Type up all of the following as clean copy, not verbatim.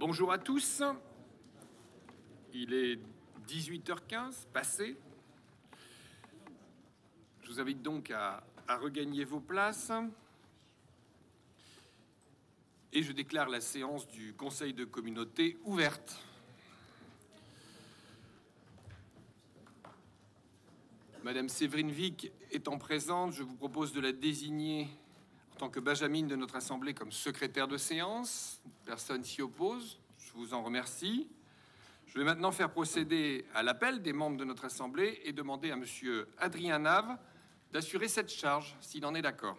Bonjour à tous. Il est 18h15 passé. Je vous invite donc à regagner vos places. Et je déclare la séance du Conseil de communauté ouverte. Madame Séverine Vic étant présente, je vous propose de la désigner en tant que benjamine de notre Assemblée comme secrétaire de séance. Personne s'y oppose. Je vous en remercie. Je vais maintenant faire procéder à l'appel des membres de notre Assemblée et demander à Monsieur Adrien Nave d'assurer cette charge, s'il en est d'accord.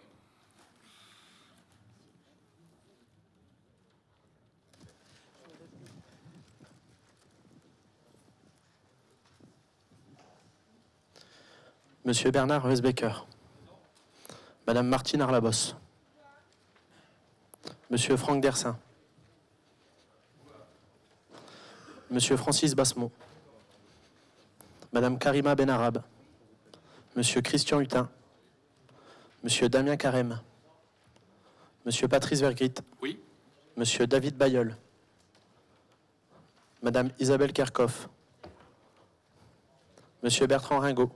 Monsieur Bernard Wesbecker. Madame Martine Arlabos. Monsieur Franck Dersin. Monsieur Francis Bassemont. Madame Karima Benarab. Monsieur Christian Hutin. Monsieur Damien Carême. Monsieur Patrice Vergrit. Oui. Monsieur David Bayeul. Madame Isabelle Kerkhoff. Monsieur Bertrand Ringot.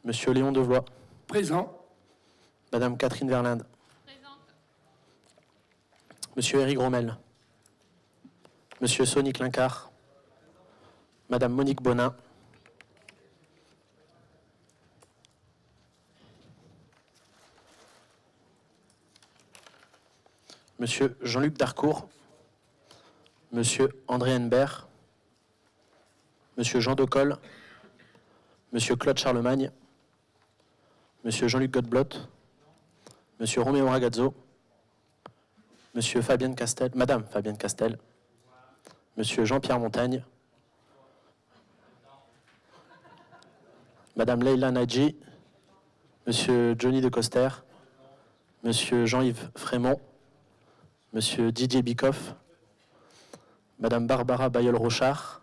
Monsieur Léon Devlois. Présent. Madame Catherine Verlinde. Présente. Monsieur Éric Rommel. Monsieur Sonny Clincard. Madame Monique Bonin. Monsieur Jean-Luc Darcourt. Monsieur André Henbert. Monsieur Jean Docol. Monsieur Claude Charlemagne. Monsieur Jean-Luc Godblot. Monsieur Roméo Ragazzo. Monsieur Fabienne Castel. Madame Fabienne Castel. Monsieur Jean-Pierre Montagne. Madame Leila Nadji. Monsieur Johnny de Coster. Monsieur Jean-Yves Frémont. Monsieur Didier Bicoff. Madame Barbara Bayeul-Rochard.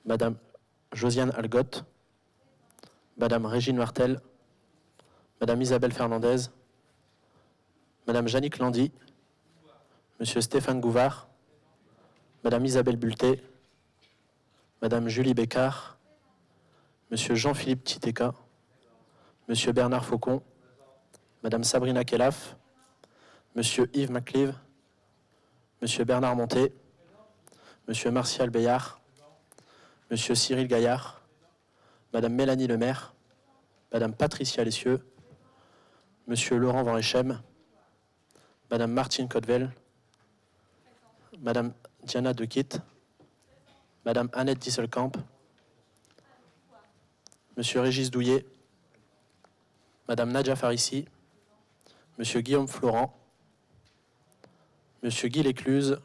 Madame Josiane Algotte. Madame Régine Martel. Madame Isabelle Fernandez. Madame Jannick Landy. Monsieur Stéphane Gouvard. Madame Isabelle Bulté. Madame Julie Bécard. Monsieur Jean-Philippe Titeka. Monsieur Bernard Faucon. Madame Sabrina Kelaf. Monsieur Yves Maclive. Monsieur Bernard Monté. Monsieur Martial Bayard. Monsieur Cyril Gaillard. Madame Mélanie Lemaire. Madame Patricia Lessieux. Monsieur Laurent Van Rechem. Madame Martine Codvel. Madame Diana Dequitte. Madame Annette Disselkamp. Monsieur Régis Douillet. Madame Nadia Farissi. Monsieur Guillaume Florent. Monsieur Guy Lécluse.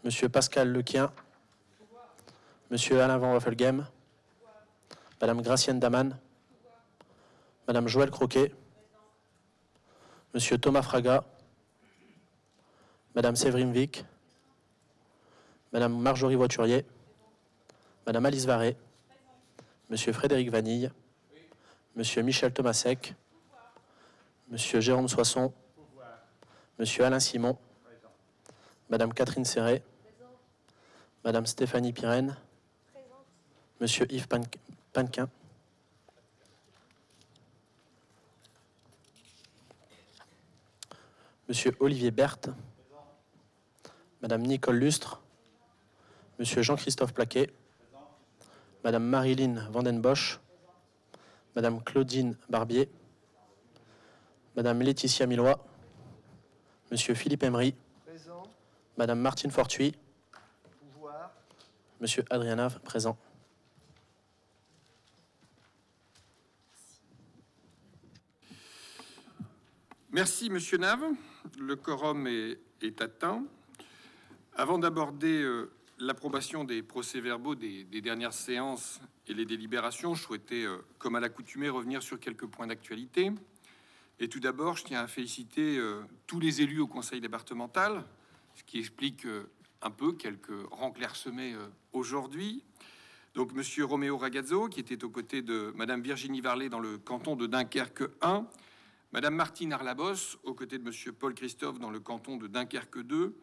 Monsieur Pascal Lequien. Monsieur Alain Van Waffelgem. Madame Gracienne Daman. Madame Joëlle Croquet. Monsieur Thomas Fraga. Madame Séverine Vic. Madame Marjorie Voiturier. Madame Alice Varé. Monsieur Frédéric Vanille. Monsieur Michel Thomasek. Monsieur Jérôme Soisson. Monsieur Alain Simon. Madame Catherine Serret. Madame Stéphanie Pirenne. Monsieur Yves Panquin. Monsieur Olivier Berthe. Madame Nicole Lustre. Monsieur Jean-Christophe Plaquet. Madame Marilyn Vandenbosch. Madame Claudine Barbier. Madame Laetitia Millois. Monsieur Philippe Emery. Présent. Madame Martine Fortuit. Pouvoir. Monsieur Adrien Nave, présent. Merci, Monsieur Nave. Le quorum est atteint. Avant d'aborder l'approbation des procès-verbaux des dernières séances et les délibérations, je souhaitais, comme à l'accoutumée, revenir sur quelques points d'actualité. Et tout d'abord, je tiens à féliciter tous les élus au conseil départemental, ce qui explique un peu quelques rangs clairsemés aujourd'hui. Donc, Monsieur Roméo Ragazzo, qui était aux côtés de Madame Virginie Varlet dans le canton de Dunkerque 1, Madame Martine Arlabos, aux côtés de Monsieur Paul Christophe dans le canton de Dunkerque 2,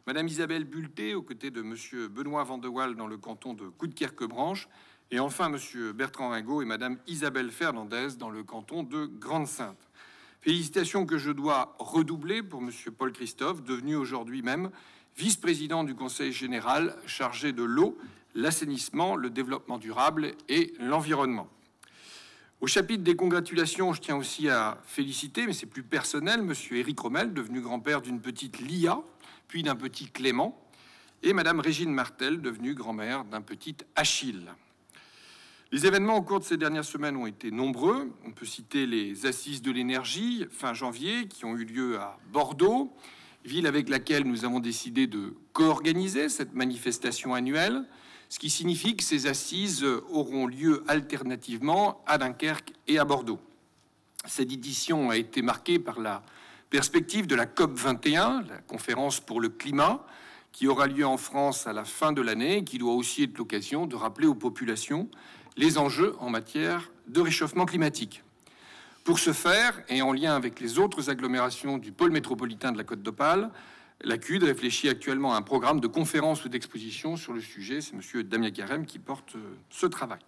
Madame Isabelle Bulté, aux côtés de Monsieur Benoît Van de Waal dans le canton de Coudekerque-Branche, et enfin Monsieur Bertrand Ringot et Madame Isabelle Fernandez dans le canton de Grande-Synthe. Félicitations que je dois redoubler pour Monsieur Paul Christophe, devenu aujourd'hui même vice-président du Conseil général chargé de l'eau, l'assainissement, le développement durable et l'environnement. Au chapitre des congratulations, je tiens aussi à féliciter, mais c'est plus personnel, Monsieur Éric Rommel, devenu grand-père d'une petite Lia, puis d'un petit Clément, et Madame Régine Martel, devenue grand-mère d'un petit Achille. Les événements au cours de ces dernières semaines ont été nombreux. On peut citer les Assises de l'énergie, fin janvier, qui ont eu lieu à Bordeaux, ville avec laquelle nous avons décidé de co-organiser cette manifestation annuelle, ce qui signifie que ces assises auront lieu alternativement à Dunkerque et à Bordeaux. Cette édition a été marquée par la perspective de la COP21, la conférence pour le climat, qui aura lieu en France à la fin de l'année et qui doit aussi être l'occasion de rappeler aux populations les enjeux en matière de réchauffement climatique. Pour ce faire, et en lien avec les autres agglomérations du pôle métropolitain de la Côte d'Opale, la CUD réfléchit actuellement à un programme de conférences ou d'expositions sur le sujet. C'est M. Damien Carême qui porte ce travail.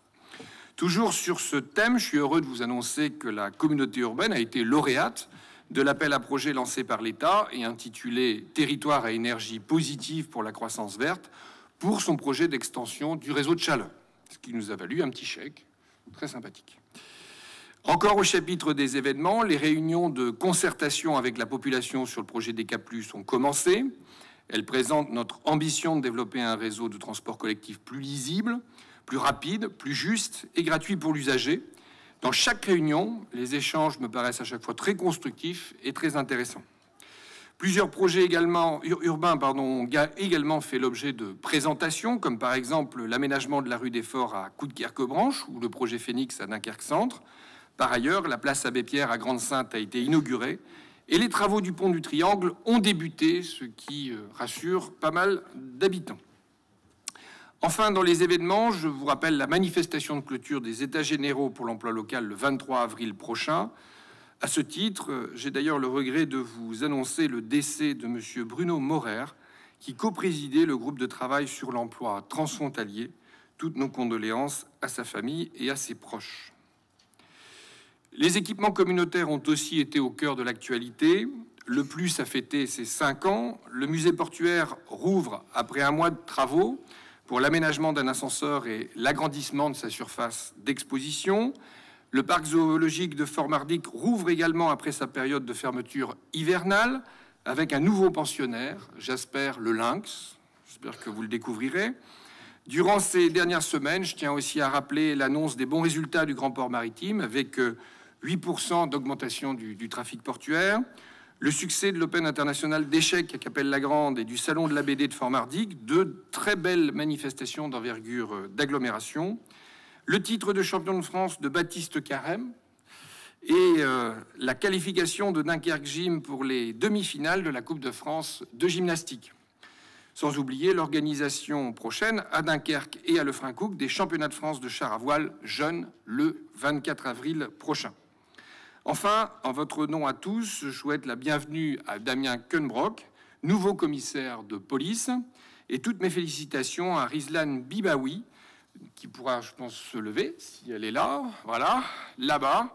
Toujours sur ce thème, je suis heureux de vous annoncer que la communauté urbaine a été lauréate de l'appel à projet lancé par l'État et intitulé « Territoire à énergie positive pour la croissance verte » pour son projet d'extension du réseau de chaleur, ce qui nous a valu un petit chèque très sympathique. Encore au chapitre des événements, les réunions de concertation avec la population sur le projet DK+ ont commencé. Elles présentent notre ambition de développer un réseau de transport collectif plus lisible, plus rapide, plus juste et gratuit pour l'usager. Dans chaque réunion, les échanges me paraissent à chaque fois très constructifs et très intéressants. Plusieurs projets urbains ont également fait l'objet de présentations, comme par exemple l'aménagement de la rue des Forts à Coudekerque-Branche ou le projet Phénix à Dunkerque-Centre. Par ailleurs, la place Abbé-Pierre à Grande-Synthe a été inaugurée et les travaux du pont du Triangle ont débuté, ce qui rassure pas mal d'habitants. Enfin, dans les événements, je vous rappelle la manifestation de clôture des États généraux pour l'emploi local le 23 avril prochain. À ce titre, j'ai d'ailleurs le regret de vous annoncer le décès de M. Bruno Maurer, qui coprésidait le groupe de travail sur l'emploi transfrontalier. Toutes nos condoléances à sa famille et à ses proches. Les équipements communautaires ont aussi été au cœur de l'actualité. Le Plus a fêté ses 5 ans. Le musée portuaire rouvre après un mois de travaux pour l'aménagement d'un ascenseur et l'agrandissement de sa surface d'exposition. Le parc zoologique de Fort-Mardic rouvre également après sa période de fermeture hivernale avec un nouveau pensionnaire, Jasper le Lynx. J'espère que vous le découvrirez. Durant ces dernières semaines, je tiens aussi à rappeler l'annonce des bons résultats du Grand Port Maritime avec 8% d'augmentation du trafic portuaire, le succès de l'Open international d'échecs à Capelle-la-Grande et du Salon de la BD de Fort-Mardic, deux très belles manifestations d'envergure d'agglomération, le titre de champion de France de Baptiste Carême et la qualification de Dunkerque Gym pour les demi-finales de la Coupe de France de gymnastique. Sans oublier l'organisation prochaine à Dunkerque et à Lefrancouc des championnats de France de char à voile jeunes le 24 avril prochain. Enfin, en votre nom à tous, je souhaite la bienvenue à Damien Koenbrock, nouveau commissaire de police, et toutes mes félicitations à Rizlan Bibaoui, qui pourra, je pense, se lever, si elle est là, voilà, là-bas,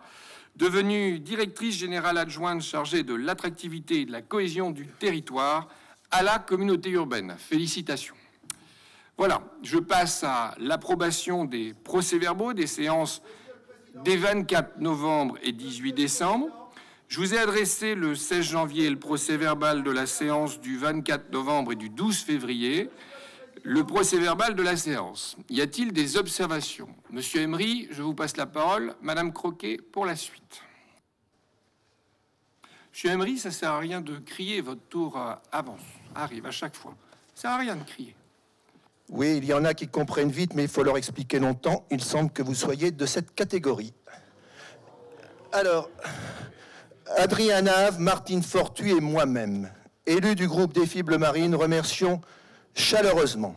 devenue directrice générale adjointe chargée de l'attractivité et de la cohésion du territoire à la communauté urbaine. Félicitations. Voilà, je passe à l'approbation des procès-verbaux des séances des 24 novembre et 18 décembre. Je vous ai adressé le 16 janvier le procès-verbal de la séance du 24 novembre et du 12 février. Le procès-verbal de la séance. Y a-t-il des observations? Monsieur Emery, je vous passe la parole. Madame Croquet, pour la suite. Monsieur Emery, ça ne sert à rien de crier, votre tour avance, arrive à chaque fois. Ça ne sert à rien de crier. Oui, il y en a qui comprennent vite, mais il faut leur expliquer longtemps. Il semble que vous soyez de cette catégorie. Alors, Adrien Nave, Martine Fortuit et moi-même, élus du groupe des Fibres Marines, remercions chaleureusement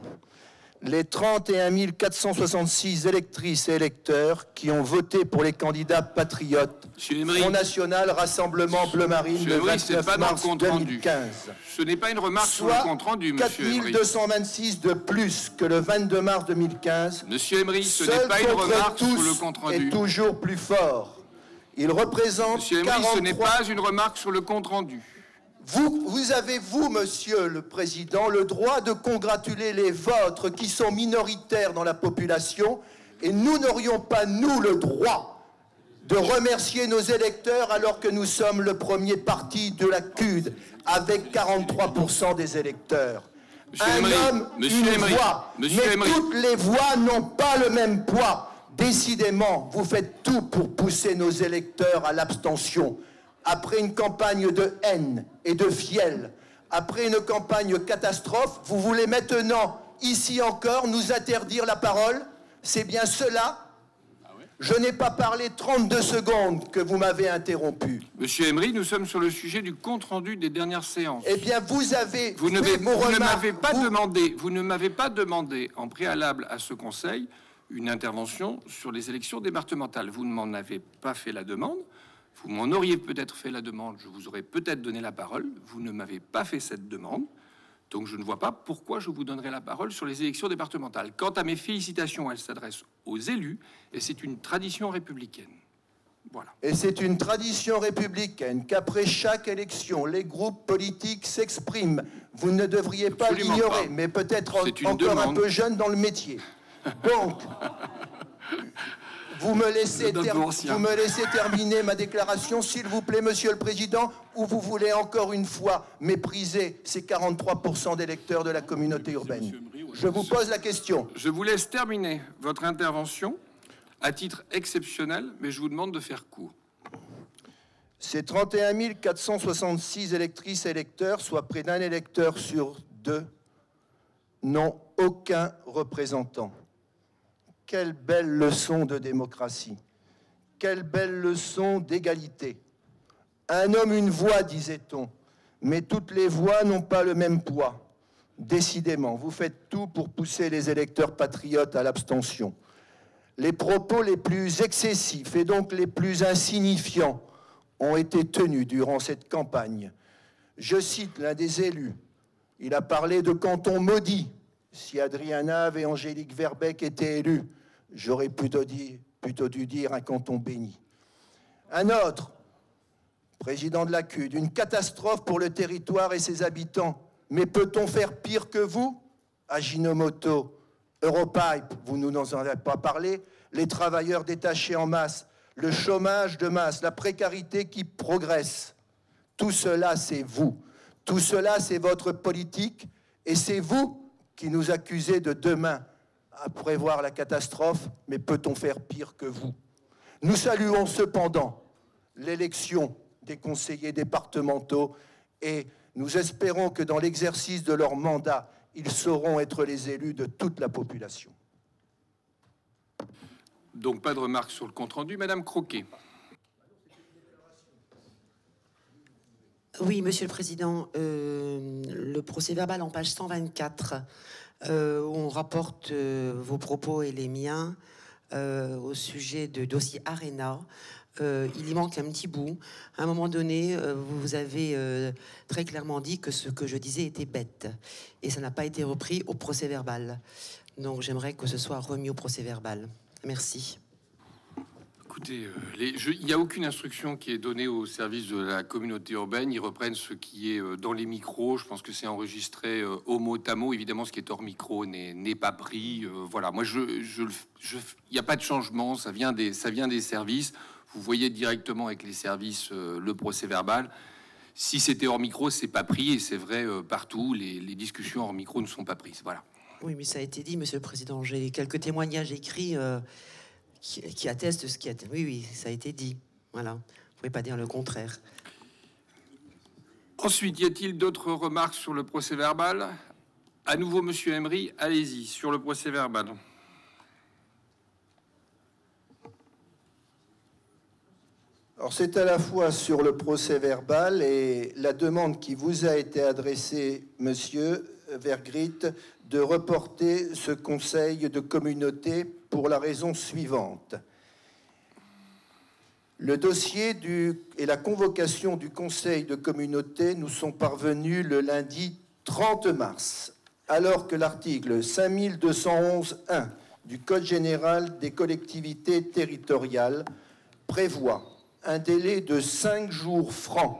les 31 466 électrices et électeurs qui ont voté pour les candidats patriotes, Front National, Rassemblement Bleu Marine, le 29 mars 2015. Ce n'est pas une remarque sur le compte rendu, monsieur Emery. 4226 de plus que le 22 mars 2015. Monsieur Emery, ce n'est pas une remarque sur le compte rendu. Est toujours plus fort. Il représente Monsieur Emery, 43... ce n'est pas une remarque sur le compte rendu. Vous avez, monsieur le Président, le droit de congratuler les vôtres qui sont minoritaires dans la population, et nous n'aurions pas, nous, le droit de remercier nos électeurs alors que nous sommes le premier parti de la CUD, avec 43% des électeurs. Un homme, une voix, mais toutes les voix n'ont pas le même poids. Décidément, vous faites tout pour pousser nos électeurs à l'abstention. Après une campagne de haine et de fiel, après une campagne catastrophe, vous voulez maintenant, ici encore, nous interdire la parole? C'est bien cela? Je n'ai pas parlé 32 secondes que vous m'avez interrompu. Monsieur Emery, nous sommes sur le sujet du compte-rendu des dernières séances. Eh bien, vous ne m'avez pas demandé en préalable à ce conseil une intervention sur les élections départementales. Vous ne m'en avez pas fait la demande. Vous m'en auriez peut-être fait la demande, je vous aurais peut-être donné la parole. Vous ne m'avez pas fait cette demande, donc je ne vois pas pourquoi je vous donnerais la parole sur les élections départementales. Quant à mes félicitations, elles s'adressent aux élus, et c'est une tradition républicaine. Voilà. Et c'est une tradition républicaine qu'après chaque élection, les groupes politiques s'expriment. Vous ne devriez pas l'ignorer, mais peut-être encore un peu jeune dans le métier. Donc... Vous me laissez terminer ma déclaration, s'il vous plaît, Monsieur le Président, ou vous voulez encore une fois mépriser ces 43% d'électeurs de la communauté urbaine? Je vous pose la question. Je vous laisse terminer votre intervention à titre exceptionnel, mais je vous demande de faire court. Ces 31 466 électrices et électeurs, soit près d'un électeur sur deux, n'ont aucun représentant. Quelle belle leçon de démocratie, quelle belle leçon d'égalité. Un homme, une voix, disait-on, mais toutes les voix n'ont pas le même poids. Décidément, vous faites tout pour pousser les électeurs patriotes à l'abstention. Les propos les plus excessifs et donc les plus insignifiants ont été tenus durant cette campagne. Je cite l'un des élus. Il a parlé de canton maudit. Si Adrien Nave et Angélique Verbeek étaient élus, j'aurais plutôt dû dire un canton béni. Un autre, président de la CUD, une catastrophe pour le territoire et ses habitants. Mais peut-on faire pire que vous? Ajinomoto, Europipe, vous ne nous en avez pas parlé, les travailleurs détachés en masse, le chômage de masse, la précarité qui progresse. Tout cela, c'est vous. Tout cela, c'est votre politique. Et c'est vous qui nous accusez de demain à prévoir la catastrophe, mais peut-on faire pire que vous? Nous saluons cependant l'élection des conseillers départementaux et nous espérons que dans l'exercice de leur mandat, ils sauront être les élus de toute la population. Donc pas de remarques sur le compte-rendu. Madame Croquet. Oui, Monsieur le Président, le procès-verbal en page 124, où on rapporte vos propos et les miens au sujet de dossier Arena. Il y manque un petit bout. À un moment donné, vous avez très clairement dit que ce que je disais était bête. Et ça n'a pas été repris au procès-verbal. Donc j'aimerais que ce soit remis au procès-verbal. Merci. Écoutez, il n'y a aucune instruction qui est donnée au service de la communauté urbaine. Ils reprennent ce qui est dans les micros. Je pense que c'est enregistré au mot à mot. Évidemment, ce qui est hors micro n'est pas pris. Voilà, moi, il n'y a pas de changement. Ça vient des services. Vous voyez directement avec les services le procès-verbal. Si c'était hors micro, c'est pas pris. Et c'est vrai partout. Les discussions hors micro ne sont pas prises. Voilà. Oui, mais ça a été dit, Monsieur le Président. J'ai quelques témoignages écrits qui attestent ce qui a été... Oui, ça a été dit. Voilà. Vous ne pouvez pas dire le contraire. Ensuite, y a-t-il d'autres remarques sur le procès-verbal? À nouveau, Monsieur Emery, allez-y, sur le procès-verbal. Alors, c'est à la fois sur le procès-verbal et la demande qui vous a été adressée, Monsieur Vergrit, de reporter ce conseil de communauté pour la raison suivante. Le dossier et la convocation du conseil de communauté nous sont parvenus le lundi 30 mars, alors que l'article 5211-1 du Code général des collectivités territoriales prévoit un délai de 5 jours francs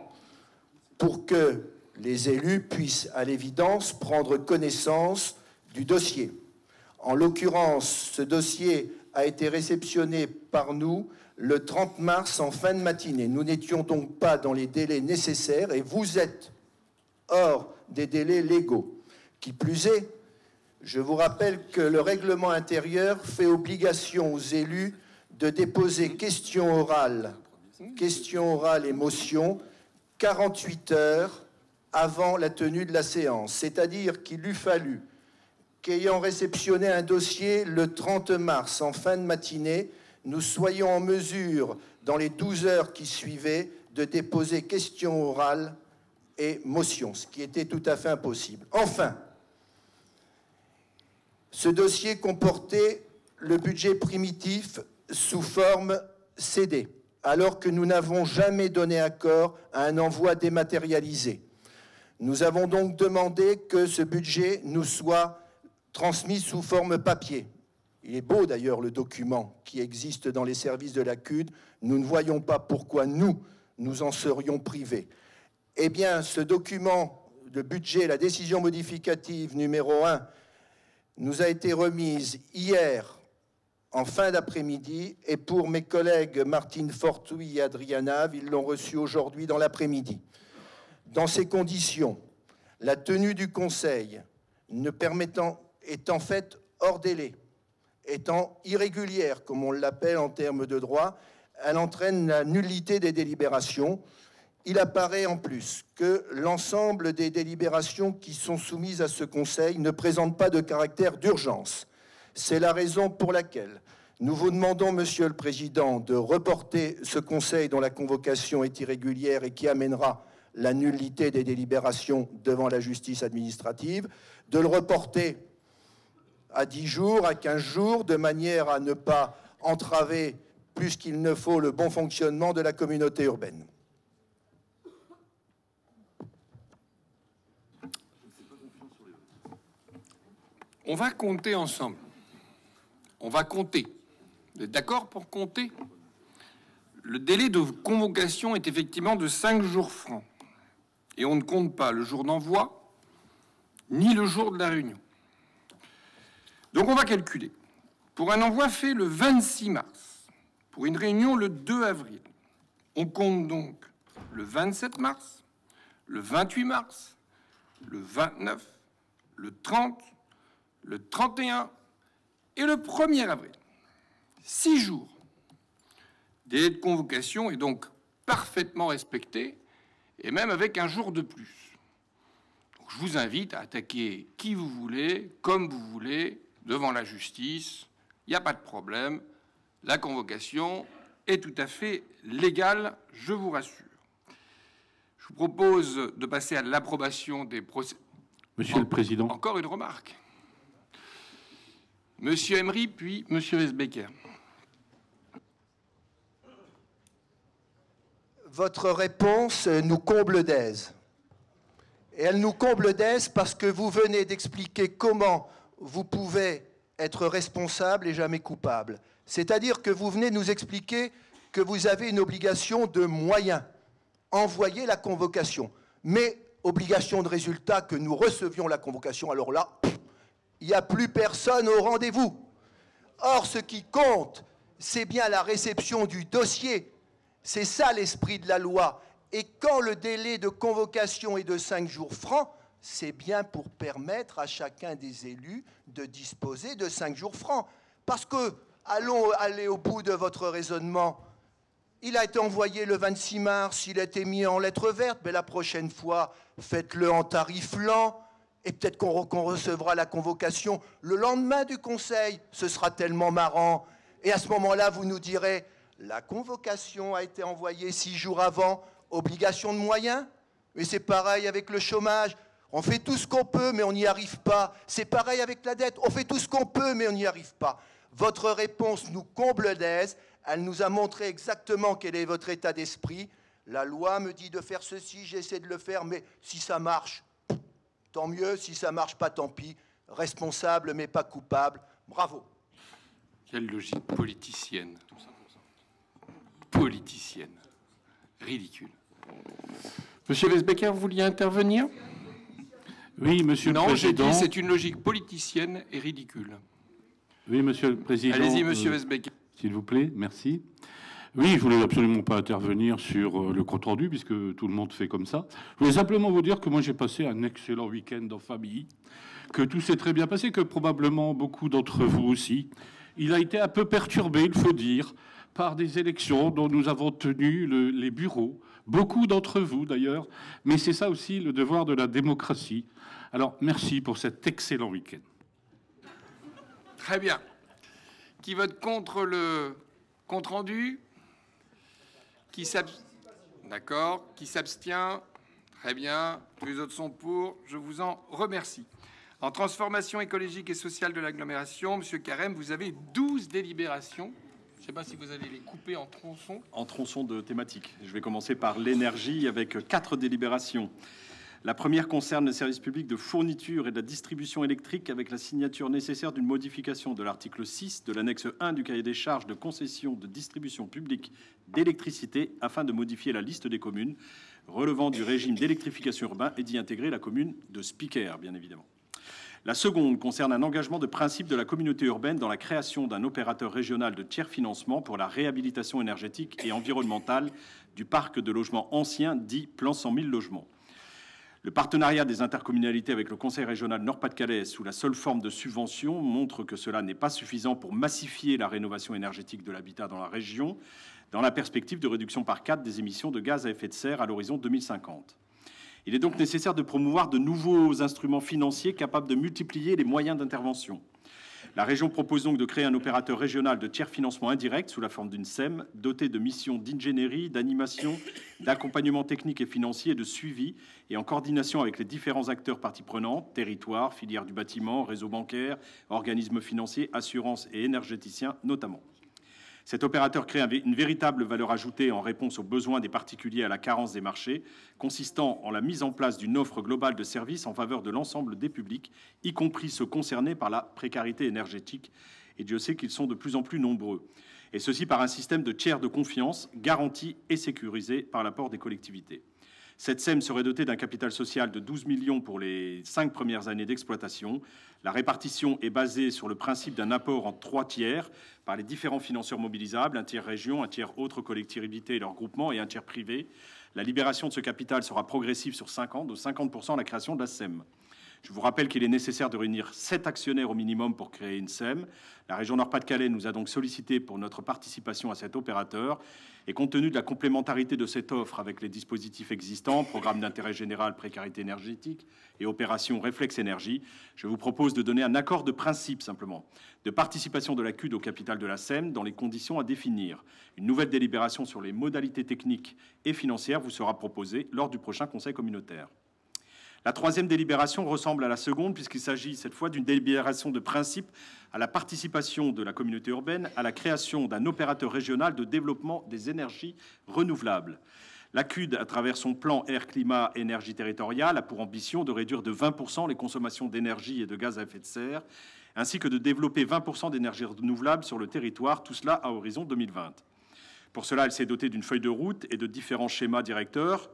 pour que les élus puissent, à l'évidence, prendre connaissance du dossier. En l'occurrence, ce dossier a été réceptionné par nous le 30 mars en fin de matinée. Nous n'étions donc pas dans les délais nécessaires et vous êtes hors des délais légaux. Qui plus est, je vous rappelle que le règlement intérieur fait obligation aux élus de déposer questions orales et motions 48 heures avant la tenue de la séance. C'est-à-dire qu'il eût fallu qu'ayant réceptionné un dossier le 30 mars en fin de matinée, nous soyons en mesure, dans les 12 heures qui suivaient, de déposer questions orales et motions, ce qui était tout à fait impossible. Enfin, ce dossier comportait le budget primitif sous forme CD, alors que nous n'avons jamais donné accord à un envoi dématérialisé. Nous avons donc demandé que ce budget nous soit transmis sous forme papier. Il est beau d'ailleurs le document qui existe dans les services de la CUD. Nous ne voyons pas pourquoi nous en serions privés. Eh bien, ce document de budget, la décision modificative numéro 1, nous a été remise hier en fin d'après-midi et pour mes collègues Martine Fortuit et Adrien Nave, ils l'ont reçu aujourd'hui dans l'après-midi. Dans ces conditions, la tenue du Conseil est en fait hors délai, étant irrégulière, comme on l'appelle en termes de droit, elle entraîne la nullité des délibérations. Il apparaît en plus que l'ensemble des délibérations qui sont soumises à ce Conseil ne présentent pas de caractère d'urgence. C'est la raison pour laquelle nous vous demandons, Monsieur le Président, de reporter ce Conseil dont la convocation est irrégulière et qui amènera la nullité des délibérations devant la justice administrative, de le reporter à 10 jours, à 15 jours, de manière à ne pas entraver plus qu'il ne faut le bon fonctionnement de la communauté urbaine. On va compter ensemble. On va compter. Vous êtes d'accord pour compter? Le délai de convocation est effectivement de 5 jours francs. Et on ne compte pas le jour d'envoi, ni le jour de la réunion. Donc on va calculer. Pour un envoi fait le 26 mars, pour une réunion le 2 avril, on compte donc le 27 mars, le 28 mars, le 29, le 30, le 31 et le 1er avril. 6 jours. Le délai de convocation est donc parfaitement respecté, et même avec un jour de plus. Donc, je vous invite à attaquer qui vous voulez, comme vous voulez, devant la justice. Il n'y a pas de problème. La convocation est tout à fait légale, je vous rassure. Je vous propose de passer à l'approbation des procès. Monsieur le Président. Encore une remarque. Monsieur Emery, puis Monsieur Weisbecker. Votre réponse nous comble d'aise. Et elle nous comble d'aise parce que vous venez d'expliquer comment vous pouvez être responsable et jamais coupable. C'est-à-dire que vous venez nous expliquer que vous avez une obligation de moyens, envoyer la convocation. Mais obligation de résultat que nous recevions la convocation, alors là, il n'y a plus personne au rendez-vous. Or, ce qui compte, c'est bien la réception du dossier. C'est ça l'esprit de la loi. Et quand le délai de convocation est de 5 jours francs, c'est bien pour permettre à chacun des élus de disposer de 5 jours francs. Parce que, allons aller au bout de votre raisonnement, il a été envoyé le 26 mars, il a été mis en lettres vertes, mais la prochaine fois, faites-le en tarif lent, et peut-être qu'on recevra la convocation le lendemain du Conseil. Ce sera tellement marrant. Et à ce moment-là, vous nous direz... La convocation a été envoyée 6 jours avant, obligation de moyens. Mais c'est pareil avec le chômage. On fait tout ce qu'on peut, mais on n'y arrive pas. C'est pareil avec la dette. On fait tout ce qu'on peut, mais on n'y arrive pas. Votre réponse nous comble d'aise. Elle nous a montré exactement quel est votre état d'esprit. La loi me dit de faire ceci, j'essaie de le faire, mais si ça marche, tant mieux. Si ça marche pas, tant pis. Responsable, mais pas coupable. Bravo. Quelle logique politicienne. Politicienne. Ridicule. Monsieur Westbecker, vous vouliez intervenir? Oui, Monsieur le Non, j'ai Président. dit c'est une logique politicienne et ridicule. Oui, Monsieur le Président. Allez-y, Monsieur Westbecker. S'il vous plaît, merci. Oui, je voulais absolument pas intervenir sur le compte-rendu, puisque tout le monde fait comme ça. Je voulais simplement vous dire que moi, j'ai passé un excellent week-end en famille, que tout s'est très bien passé, que probablement beaucoup d'entre vous aussi. Il a été un peu perturbé, il faut dire, par des élections dont nous avons tenu les bureaux. Beaucoup d'entre vous, d'ailleurs. Mais c'est ça aussi le devoir de la démocratie. Alors, merci pour cet excellent week-end. Très bien. Qui vote contre le compte-rendu? D'accord. Qui s'abstient? Très bien. Tous les autres sont pour. Je vous en remercie. En transformation écologique et sociale de l'agglomération, Monsieur Carême, vous avez 12 délibérations. Je ne sais pas si vous allez les couper en tronçons. En tronçons de thématiques. Je vais commencer par l'énergie avec 4 délibérations. La première concerne le service public de fourniture et de la distribution électrique avec la signature nécessaire d'une modification de l'article 6 de l'annexe 1 du cahier des charges de concession de distribution publique d'électricité afin de modifier la liste des communes relevant du régime d'électrification urbain et d'y intégrer la commune de Spiker, bien évidemment. La seconde concerne un engagement de principe de la communauté urbaine dans la création d'un opérateur régional de tiers-financement pour la réhabilitation énergétique et environnementale du parc de logements anciens, dit Plan 100 000 logements. Le partenariat des intercommunalités avec le Conseil régional Nord-Pas-de-Calais sous la seule forme de subvention montre que cela n'est pas suffisant pour massifier la rénovation énergétique de l'habitat dans la région, dans la perspective de réduction par 4 des émissions de gaz à effet de serre à l'horizon 2050. Il est donc nécessaire de promouvoir de nouveaux instruments financiers capables de multiplier les moyens d'intervention. La région propose donc de créer un opérateur régional de tiers-financement indirect sous la forme d'une SEM, doté de missions d'ingénierie, d'animation, d'accompagnement technique et financier et de suivi, et en coordination avec les différents acteurs parties prenantes, territoires, filière du bâtiment, réseau bancaire, organismes financiers, assurances et énergéticiens notamment. Cet opérateur crée une véritable valeur ajoutée en réponse aux besoins des particuliers à la carence des marchés, consistant en la mise en place d'une offre globale de services en faveur de l'ensemble des publics, y compris ceux concernés par la précarité énergétique. Et Dieu sait qu'ils sont de plus en plus nombreux. Et ceci par un système de tiers de confiance garanti et sécurisé par l'apport des collectivités. Cette SEM serait dotée d'un capital social de 12 millions pour les 5 premières années d'exploitation. La répartition est basée sur le principe d'un apport en 3 tiers par les différents financeurs mobilisables, un tiers région, un tiers autres collectivités et leurs groupements et un tiers privé. La libération de ce capital sera progressive sur 5 ans, de 50% à la création de la SEM. Je vous rappelle qu'il est nécessaire de réunir 7 actionnaires au minimum pour créer une SEM. La région Nord-Pas-de-Calais nous a donc sollicité pour notre participation à cet opérateur. Et compte tenu de la complémentarité de cette offre avec les dispositifs existants, programme d'intérêt général précarité énergétique et opération Réflexe Énergie, je vous propose de donner un accord de principe simplement, de participation de la CUD au capital de la SEM dans les conditions à définir. Une nouvelle délibération sur les modalités techniques et financières vous sera proposée lors du prochain Conseil communautaire. La troisième délibération ressemble à la seconde puisqu'il s'agit cette fois d'une délibération de principe à la participation de la communauté urbaine à la création d'un opérateur régional de développement des énergies renouvelables. La CUD, à travers son plan Air-Climat-Énergie territoriale, a pour ambition de réduire de 20% les consommations d'énergie et de gaz à effet de serre, ainsi que de développer 20% d'énergie renouvelable sur le territoire, tout cela à horizon 2020. Pour cela, elle s'est dotée d'une feuille de route et de différents schémas directeurs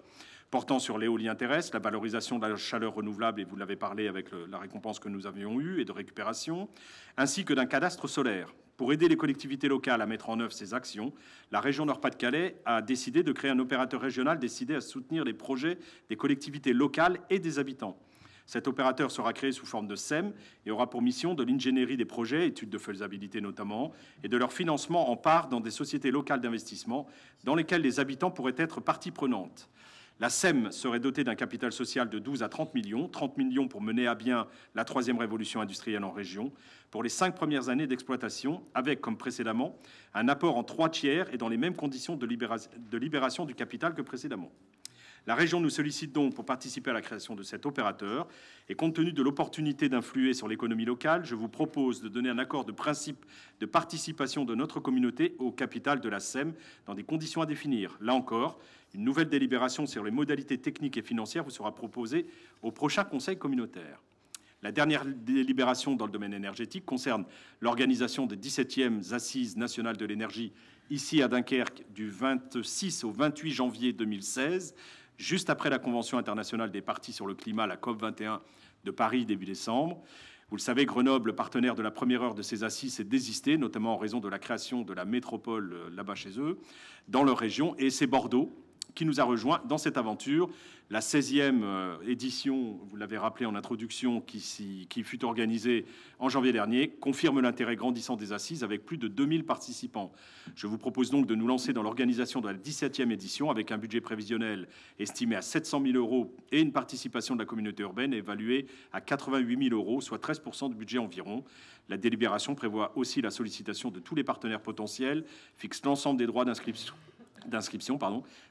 portant sur l'éolien terrestre, la valorisation de la chaleur renouvelable, et vous l'avez parlé avec la récompense que nous avions eue, et de récupération, ainsi que d'un cadastre solaire. Pour aider les collectivités locales à mettre en œuvre ces actions, la région Nord-Pas-de-Calais a décidé de créer un opérateur régional décidé à soutenir les projets des collectivités locales et des habitants. Cet opérateur sera créé sous forme de SEM et aura pour mission de l'ingénierie des projets, études de faisabilité notamment, et de leur financement en part dans des sociétés locales d'investissement dans lesquelles les habitants pourraient être partie prenante. La SEM serait dotée d'un capital social de 12 à 30 millions pour mener à bien la troisième révolution industrielle en région, pour les 5 premières années d'exploitation, avec, comme précédemment, un apport en 3 tiers et dans les mêmes conditions de libération du capital que précédemment. La région nous sollicite donc pour participer à la création de cet opérateur. Et compte tenu de l'opportunité d'influer sur l'économie locale, je vous propose de donner un accord de principe de participation de notre communauté au capital de la SEM dans des conditions à définir. Là encore, une nouvelle délibération sur les modalités techniques et financières vous sera proposée au prochain Conseil communautaire. La dernière délibération dans le domaine énergétique concerne l'organisation des 17e Assises nationales de l'énergie ici à Dunkerque du 26 au 28 janvier 2016, juste après la Convention internationale des parties sur le climat, la COP21 de Paris début décembre. Vous le savez, Grenoble, partenaire de la première heure de ces assises, s'est désisté, notamment en raison de la création de la métropole là-bas chez eux, dans leur région, et c'est Bordeaux qui nous a rejoints dans cette aventure. La 16e édition, vous l'avez rappelé en introduction, qui fut organisée en janvier dernier, confirme l'intérêt grandissant des assises avec plus de 2000 participants. Je vous propose donc de nous lancer dans l'organisation de la 17e édition avec un budget prévisionnel estimé à 700 000 € et une participation de la communauté urbaine évaluée à 88 000 €, soit 13% du budget environ. La délibération prévoit aussi la sollicitation de tous les partenaires potentiels, fixe l'ensemble des droits d'inscription,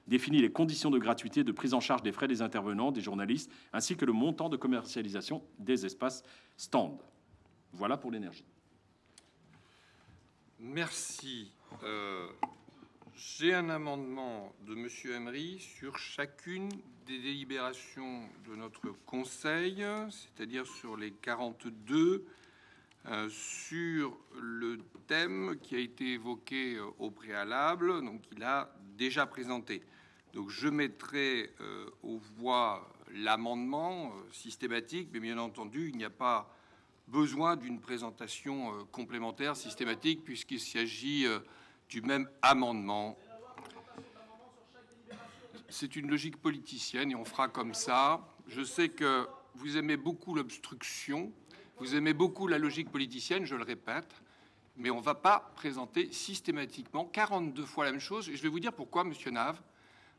définit les conditions de gratuité et de prise en charge des frais des intervenants, des journalistes, ainsi que le montant de commercialisation des espaces stands. Voilà pour l'énergie. Merci. J'ai un amendement de M. Emery sur chacune des délibérations de notre Conseil, c'est-à-dire sur les 42, sur le thème qui a été évoqué au préalable, donc il a déjà présenté. Donc je mettrai aux voix l'amendement systématique, mais bien entendu, il n'y a pas besoin d'une présentation complémentaire systématique puisqu'il s'agit du même amendement. C'est une logique politicienne et on fera comme ça. Je sais que vous aimez beaucoup l'obstruction, vous aimez beaucoup la logique politicienne, je le répète, mais on ne va pas présenter systématiquement 42 fois la même chose. Et je vais vous dire pourquoi, Monsieur Nave.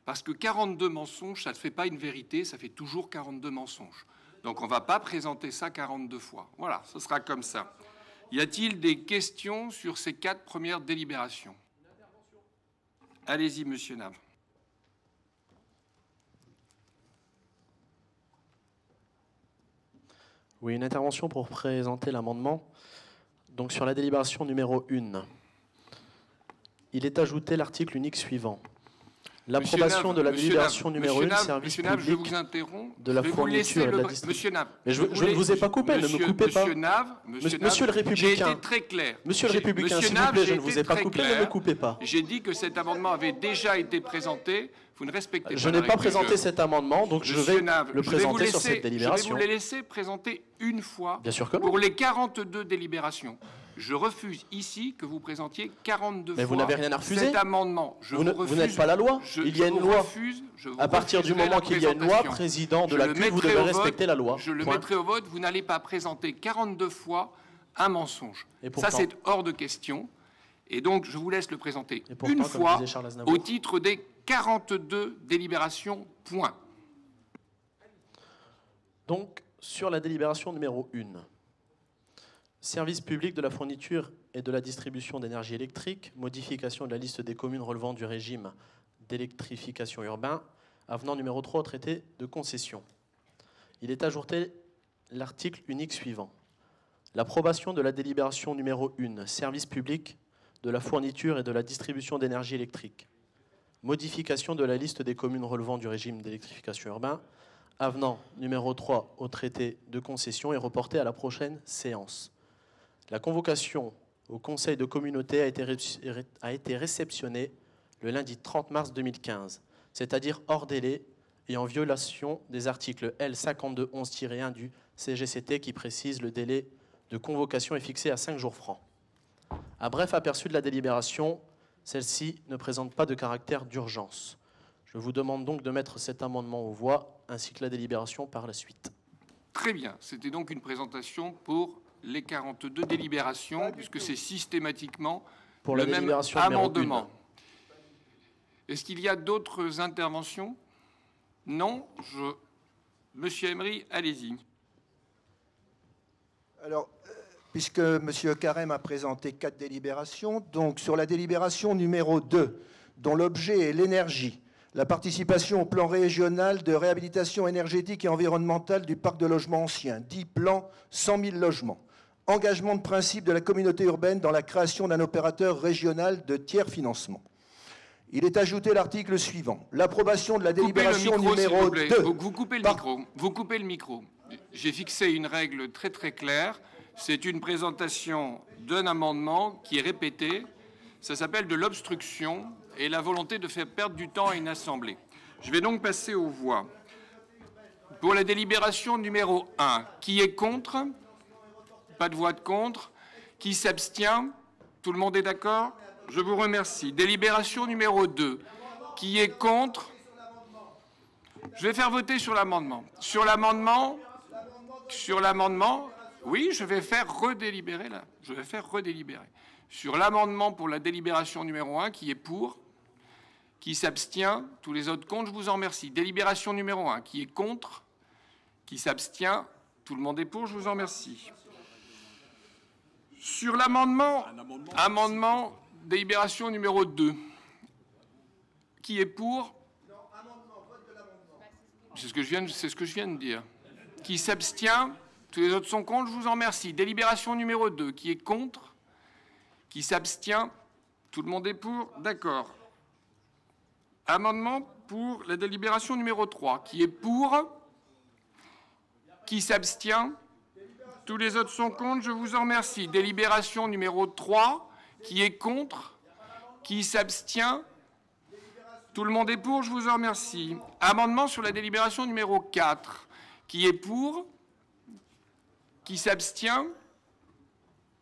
Parce que 42 mensonges, ça ne fait pas une vérité, ça fait toujours 42 mensonges. Donc on ne va pas présenter ça 42 fois. Voilà, ce sera comme ça. Y a-t-il des questions sur ces 4 premières délibérations? Allez-y, Monsieur Nave. Oui, une intervention pour présenter l'amendement. Donc sur la délibération numéro 1, il est ajouté l'article unique suivant. L'approbation de la délibération numéro 1, service public je vous interromps. de la fourniture et de la distribution. Monsieur Nave, mais je ne vous ai pas coupé, ne me coupez pas. Monsieur le Républicain, j'ai été très clair. Monsieur le Républicain, s'il vous plaît, je ne vous ai pas coupé, ne me coupez pas. J'ai dit que cet amendement avait déjà été présenté. Vous ne respectez pas. Je n'ai pas présenté cet amendement, donc je vais le présenter sur cette délibération. Je vais vous les laisser présenter une fois. Bien sûr que non. Pour les 42 délibérations. Je refuse ici que vous présentiez 42 fois. Mais vous n'avez rien à refuser. Cet amendement, vous n'êtes pas la loi. Il y a une loi. À partir du moment qu'il y a une loi, président de la CUP, vous devez respecter la loi. Je le mettrai au vote. Vous n'allez pas présenter 42 fois un mensonge. Ça, c'est hors de question. Et donc, je vous laisse le présenter une fois au titre des 42 délibérations, point. Donc, sur la délibération numéro 1, service public de la fourniture et de la distribution d'énergie électrique, modification de la liste des communes relevant du régime d'électrification urbain, avenant numéro 3 au traité de concession. Il est ajouté l'article unique suivant. L'approbation de la délibération numéro 1, service public de la fourniture et de la distribution d'énergie électrique, modification de la liste des communes relevant du régime d'électrification urbain, avenant numéro 3 au traité de concession est reporté à la prochaine séance. La convocation au Conseil de communauté a été réceptionnée le lundi 30 mars 2015, c'est-à-dire hors délai et en violation des articles L5211-1 du CGCT qui précise le délai de convocation est fixé à 5 jours francs. À bref aperçu de la délibération, celle-ci ne présente pas de caractère d'urgence. Je vous demande donc de mettre cet amendement aux voix, ainsi que la délibération par la suite. Très bien. C'était donc une présentation pour les 42 délibérations, puisque c'est systématiquement pour le la même amendement. Est-ce qu'il y a d'autres interventions? Non. Monsieur Emery, allez-y. Alors, puisque M. Carême a présenté 4 délibérations, donc sur la délibération numéro 2, dont l'objet est l'énergie, la participation au plan régional de réhabilitation énergétique et environnementale du parc de logements anciens, dit plan 100 000 logements. Engagement de principe de la communauté urbaine dans la création d'un opérateur régional de tiers financement. Il est ajouté l'article suivant. L'approbation de la délibération numéro 2. Vous coupez le micro. Vous coupez le micro. J'ai fixé une règle très très claire. C'est une présentation d'un amendement qui est répété. Ça s'appelle de l'obstruction et la volonté de faire perdre du temps à une assemblée. Je vais donc passer aux voix. Pour la délibération numéro 1, qui est contre? Pas de voix de contre. Qui s'abstient? Tout le monde est d'accord? Je vous remercie. Délibération numéro 2. Qui est contre? Je vais faire voter sur l'amendement. Sur l'amendement, oui, je vais faire redélibérer là. Je vais faire redélibérer. Sur l'amendement pour la délibération numéro 1, qui est pour? Qui s'abstient? Tous les autres contre, je vous en remercie. Délibération numéro 1, qui est contre? Qui s'abstient? Tout le monde est pour, je vous en remercie. Sur l'amendement, délibération numéro 2, qui est pour? C'est ce que je viens de dire. Qui s'abstient? Tous les autres sont contre, je vous en remercie. Délibération numéro 2, qui est contre? Qui s'abstient? Tout le monde est pour? D'accord. Amendement pour la délibération numéro 3, qui est pour? Qui s'abstient? Tous les autres sont contre, je vous en remercie. Délibération numéro 3, qui est contre? Qui s'abstient? Tout le monde est pour, je vous en remercie. Amendement sur la délibération numéro 4, qui est pour? Qui s'abstient?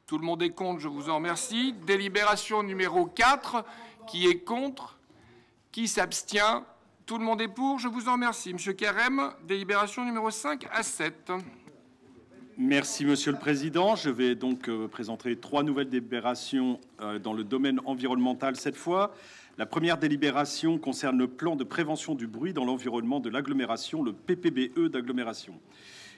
Tout le monde est contre, je vous en remercie. Délibération numéro 4, qui est contre? Qui s'abstient? Tout le monde est pour, je vous en remercie. Monsieur Carême, délibération numéro 5 à 7. Merci, Monsieur le Président. Je vais donc présenter 3 nouvelles délibérations dans le domaine environnemental cette fois. La première délibération concerne le plan de prévention du bruit dans l'environnement de l'agglomération, le PPBE d'agglomération.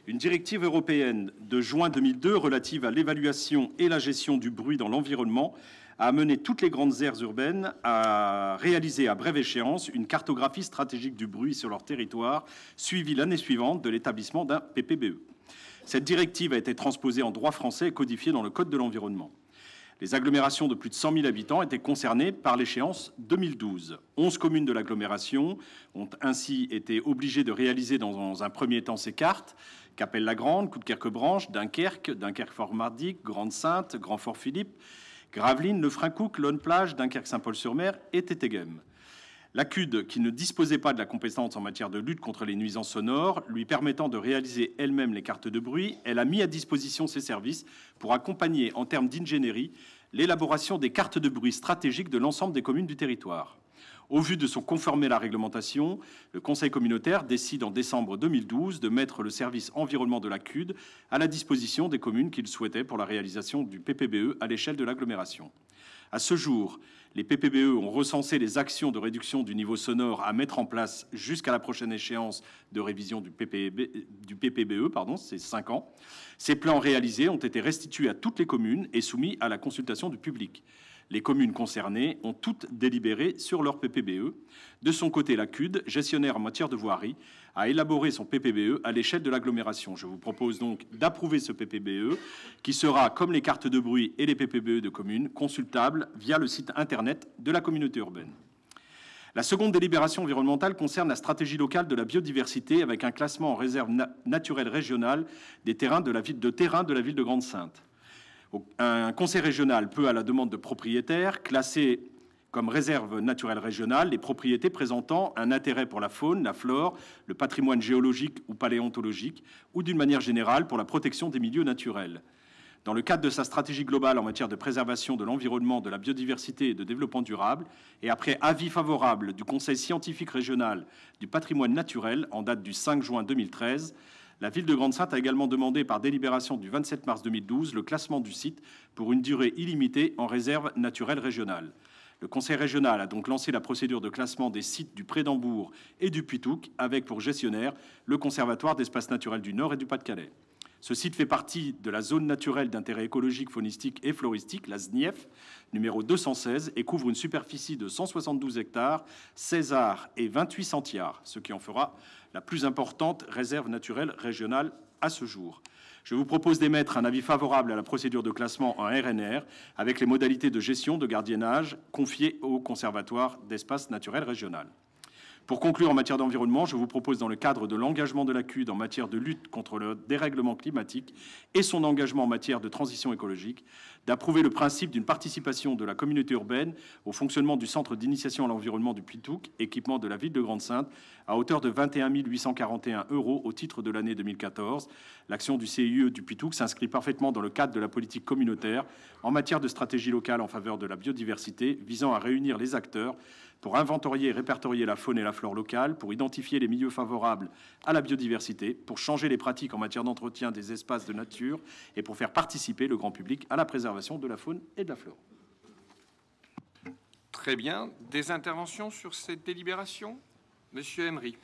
Une directive européenne de juin 2002 relative à l'évaluation et la gestion du bruit dans l'environnement a amené toutes les grandes aires urbaines à réaliser à brève échéance une cartographie stratégique du bruit sur leur territoire, suivie l'année suivante de l'établissement d'un PPBE. Cette directive a été transposée en droit français et codifiée dans le Code de l'environnement. Les agglomérations de plus de 100 000 habitants étaient concernées par l'échéance 2012. 11 communes de l'agglomération ont ainsi été obligées de réaliser dans un premier temps ces cartes: Capelle-la-Grande, Coudekerque-Branche, Dunkerque, Dunkerque-Fort-Mardic, Grande-Sainte, Grand-Fort-Philippe, Gravelines, Le Frincouc, Lonne-Plage, Dunkerque-Saint-Paul-sur-Mer et Tétéghem. La CUD, qui ne disposait pas de la compétence en matière de lutte contre les nuisances sonores, lui permettant de réaliser elle-même les cartes de bruit, elle a mis à disposition ses services pour accompagner, en termes d'ingénierie, l'élaboration des cartes de bruit stratégiques de l'ensemble des communes du territoire. Au vu de son conformer à la réglementation, le Conseil communautaire décide en décembre 2012 de mettre le service environnement de la CUD à la disposition des communes qu'il souhaitait pour la réalisation du PPBE à l'échelle de l'agglomération. À ce jour, les PPBE ont recensé les actions de réduction du niveau sonore à mettre en place jusqu'à la prochaine échéance de révision du PPBE, c'est 5 ans. Ces plans réalisés ont été restitués à toutes les communes et soumis à la consultation du public. Les communes concernées ont toutes délibéré sur leur PPBE. De son côté, la CUD, gestionnaire en matière de voirie, a élaboré son PPBE à l'échelle de l'agglomération. Je vous propose donc d'approuver ce PPBE qui sera, comme les cartes de bruit et les PPBE de communes, consultable via le site internet de la communauté urbaine. La seconde délibération environnementale concerne la stratégie locale de la biodiversité avec un classement en réserve naturelle régionale des terrains de la ville de Grande-Sainte. Un conseil régional peut, à la demande de propriétaires, classer comme réserve naturelle régionale les propriétés présentant un intérêt pour la faune, la flore, le patrimoine géologique ou paléontologique, ou d'une manière générale pour la protection des milieux naturels. Dans le cadre de sa stratégie globale en matière de préservation de l'environnement, de la biodiversité et de développement durable, et après avis favorable du Conseil scientifique régional du patrimoine naturel en date du 5 juin 2013, la ville de Grande-Sainte a également demandé par délibération du 27 mars 2012 le classement du site pour une durée illimitée en réserve naturelle régionale. Le Conseil régional a donc lancé la procédure de classement des sites du Pré-d'Hambourg et du Puy-Touques avec pour gestionnaire le Conservatoire d'espaces naturels du Nord et du Pas-de-Calais. Ce site fait partie de la zone naturelle d'intérêt écologique, faunistique et floristique, la ZNIEF, numéro 216, et couvre une superficie de 172 hectares, 16 ares et 28 centiares, ce qui en fera la plus importante réserve naturelle régionale à ce jour. Je vous propose d'émettre un avis favorable à la procédure de classement en RNR avec les modalités de gestion de gardiennage confiées au Conservatoire d'espaces naturels régional. Pour conclure en matière d'environnement, je vous propose, dans le cadre de l'engagement de la CUDE en matière de lutte contre le dérèglement climatique et son engagement en matière de transition écologique, d'approuver le principe d'une participation de la communauté urbaine au fonctionnement du centre d'initiation à l'environnement du Puy-de-Touques, équipement de la ville de Grande-Synthe, à hauteur de 21 841 € au titre de l'année 2014. L'action du CIE du Puy-de-Touques s'inscrit parfaitement dans le cadre de la politique communautaire en matière de stratégie locale en faveur de la biodiversité, visant à réunir les acteurs pour inventorier et répertorier la faune et la flore locale, pour identifier les milieux favorables à la biodiversité, pour changer les pratiques en matière d'entretien des espaces de nature et pour faire participer le grand public à la préservation de la faune et de la flore. Très bien. Des interventions sur cette délibération? Monsieur Emery.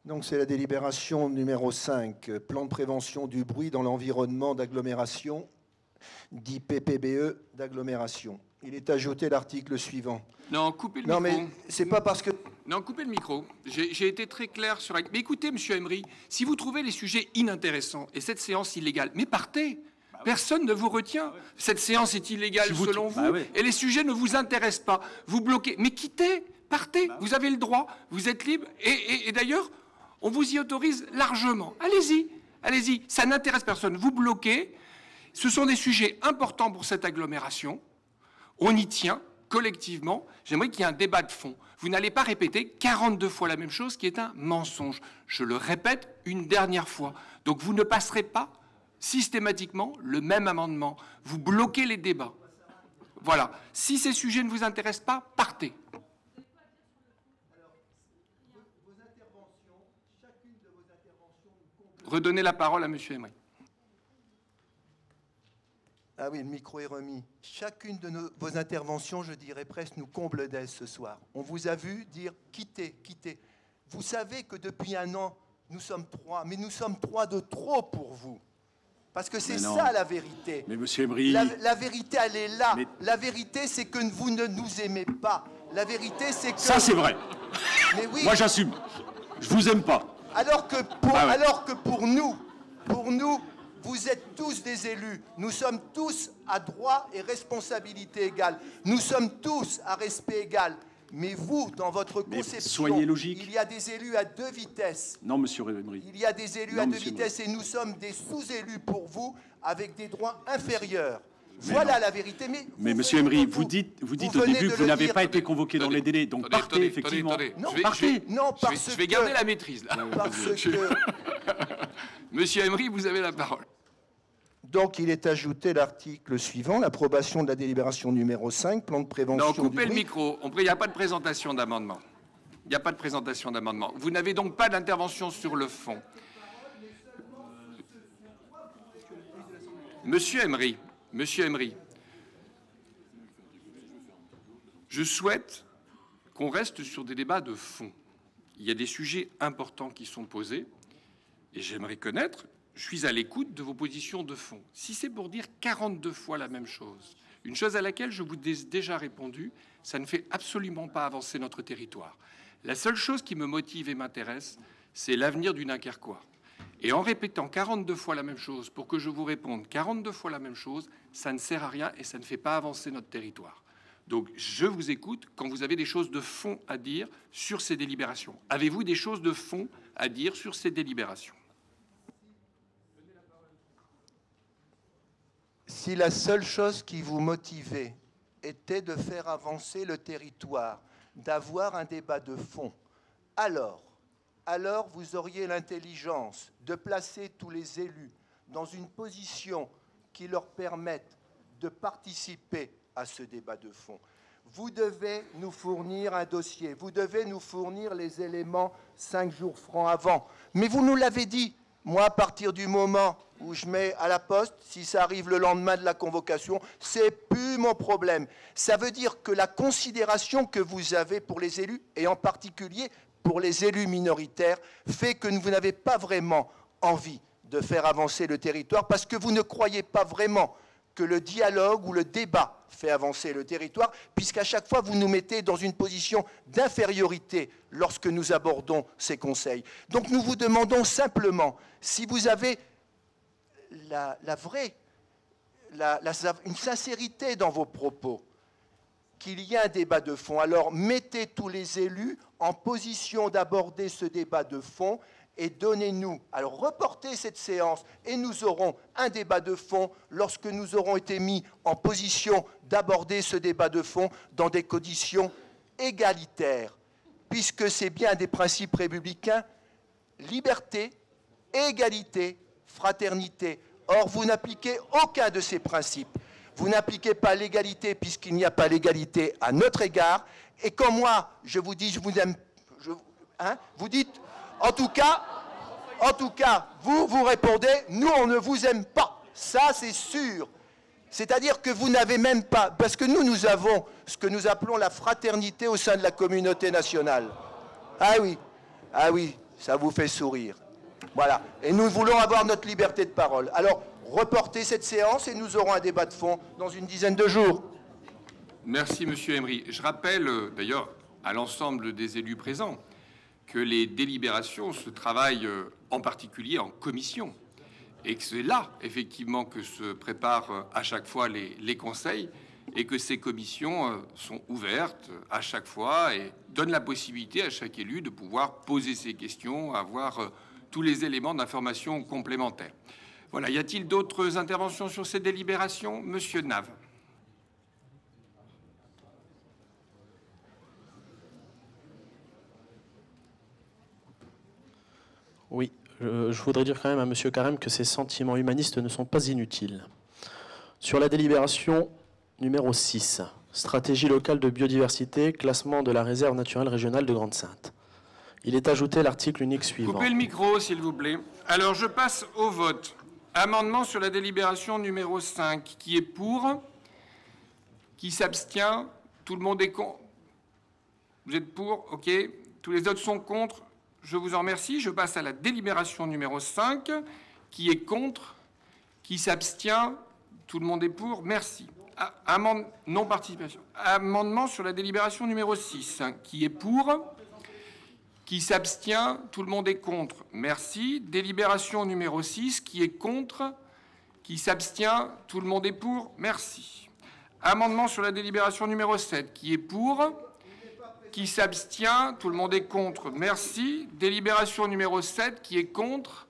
Donc c'est la délibération numéro 5, plan de prévention du bruit dans l'environnement d'agglomération, dit PPBE d'agglomération. Il est ajouté l'article suivant. Non, coupez le Non, micro. mais c'est pas parce que... Non, coupez le micro. J'ai été très clair sur... Mais écoutez, monsieur Emery, si vous trouvez les sujets inintéressants et cette séance illégale, mais partez. Personne ne vous retient. Cette séance est illégale selon vous, et les sujets ne vous intéressent pas. Vous bloquez. Mais quittez, partez. Vous avez le droit, vous êtes libre. Et d'ailleurs, on vous y autorise largement. Allez-y, allez-y. Ça n'intéresse personne. Vous bloquez. Ce sont des sujets importants pour cette agglomération. On y tient collectivement. J'aimerais qu'il y ait un débat de fond. Vous n'allez pas répéter 42 fois la même chose, qui est un mensonge. Je le répète une dernière fois. Donc vous ne passerez pas systématiquement le même amendement. Vous bloquez les débats. Voilà. Si ces sujets ne vous intéressent pas, partez. Redonnez la parole à monsieur Emery. Ah oui, le micro est remis. Chacune de vos interventions, je dirais presque, nous comble d'aise ce soir. On vous a vu dire « quittez, quittez ». Vous savez que depuis un an, nous sommes 3, mais nous sommes 3 de trop pour vous. Parce que c'est ça la vérité. Mais monsieur Emery... La vérité, elle est là. Mais... La vérité, c'est que vous ne nous aimez pas. La vérité, c'est que... Ça, c'est vrai. Mais oui. Moi, j'assume. Je vous aime pas. Alors que pour nous, vous êtes tous des élus. Nous sommes tous à droit et responsabilité égale. Nous sommes tous à respect égal. Mais vous, dans votre conception, soyez logique. Il y a des élus à 2 vitesses. Non, monsieur Emery. Il y a des élus à 2 vitesses et nous sommes des sous-élus pour vous avec des droits inférieurs. Voilà la vérité. Mais monsieur Emery, vous dites au début que vous n'avez pas été convoqué dans les délais. Donc partez, effectivement. Non, partez. Je vais garder la maîtrise, là. Parce que... Monsieur Emery, vous avez la parole. Donc, il est ajouté l'article suivant, l'approbation de la délibération numéro 5, plan de prévention du bruit. Non, coupez le micro. Il n'y a pas de présentation d'amendement. Il n'y a pas de présentation d'amendement. Vous n'avez donc pas d'intervention sur le fond. Monsieur Emery, je souhaite qu'on reste sur des débats de fond. Il y a des sujets importants qui sont posés et j'aimerais connaître... Je suis à l'écoute de vos positions de fond. Si c'est pour dire 42 fois la même chose, une chose à laquelle je vous ai déjà répondu, ça ne fait absolument pas avancer notre territoire. La seule chose qui me motive et m'intéresse, c'est l'avenir du Dunkerquois. Et en répétant 42 fois la même chose pour que je vous réponde 42 fois la même chose, ça ne sert à rien et ça ne fait pas avancer notre territoire. Donc je vous écoute quand vous avez des choses de fond à dire sur ces délibérations. Avez-vous des choses de fond à dire sur ces délibérations ? Si la seule chose qui vous motivait était de faire avancer le territoire, d'avoir un débat de fond, alors vous auriez l'intelligence de placer tous les élus dans une position qui leur permette de participer à ce débat de fond. Vous devez nous fournir un dossier, vous devez nous fournir les éléments 5 jours francs avant. Mais vous nous l'avez dit, Moi, à partir du moment où je mets à la poste, si ça arrive le lendemain de la convocation, c'est plus mon problème. Ça veut dire que la considération que vous avez pour les élus, et en particulier pour les élus minoritaires, fait que vous n'avez pas vraiment envie de faire avancer le territoire parce que vous ne croyez pas vraiment que le dialogue ou le débat fait avancer le territoire, puisqu'à chaque fois, vous nous mettez dans une position d'infériorité lorsque nous abordons ces conseils. Donc nous vous demandons simplement si vous avez une sincérité dans vos propos, qu'il y ait un débat de fond. Alors mettez tous les élus en position d'aborder ce débat de fond et donnez-nous, alors reportez cette séance et nous aurons un débat de fond lorsque nous aurons été mis en position d'aborder ce débat de fond dans des conditions égalitaires, puisque c'est bien des principes républicains, liberté, égalité, fraternité. Or, vous n'appliquez aucun de ces principes. Vous n'appliquez pas l'égalité puisqu'il n'y a pas l'égalité à notre égard. Et quand moi, je vous dis, je vous aime, vous dites, en tout cas, vous répondez, nous, on ne vous aime pas. Ça, c'est sûr. C'est-à-dire que vous n'avez même pas, parce que nous avons ce que nous appelons la fraternité au sein de la communauté nationale. Ah oui, ça vous fait sourire. Voilà. Et nous voulons avoir notre liberté de parole. Alors, reportez cette séance et nous aurons un débat de fond dans une dizaine de jours. Merci, Monsieur Emery. Je rappelle, d'ailleurs, à l'ensemble des élus présents, que les délibérations se travaillent en particulier en commission. Et que c'est là, effectivement, que se préparent à chaque fois les conseils et que ces commissions sont ouvertes à chaque fois et donnent la possibilité à chaque élu de pouvoir poser ses questions, avoir tous les éléments d'information complémentaires. Voilà. Y a-t-il d'autres interventions sur ces délibérations? Monsieur Nave. Oui, je voudrais dire quand même à M. Carême que ces sentiments humanistes ne sont pas inutiles. Sur la délibération numéro 6, stratégie locale de biodiversité, classement de la réserve naturelle régionale de Grande-Synthe. Il est ajouté l'article unique suivant. Coupez le micro, s'il vous plaît. Alors, je passe au vote. Amendement sur la délibération numéro 5. Qui est pour? Qui s'abstient? Tout le monde est contre? Vous êtes pour? OK. Tous les autres sont contre? Je vous en remercie. Je passe à la délibération numéro 5. Qui est contre? Qui s'abstient? Tout le monde est pour? Merci. Non-participation. Amendement sur la délibération numéro 6. Qui est pour? Qui s'abstient? Tout le monde est contre? Merci. Délibération numéro 6. Qui est contre? Qui s'abstient? Tout le monde est pour? Merci. Amendement sur la délibération numéro 7. Qui est pour? Qui s'abstient? Tout le monde est contre? Merci. Délibération numéro 7. Qui est contre?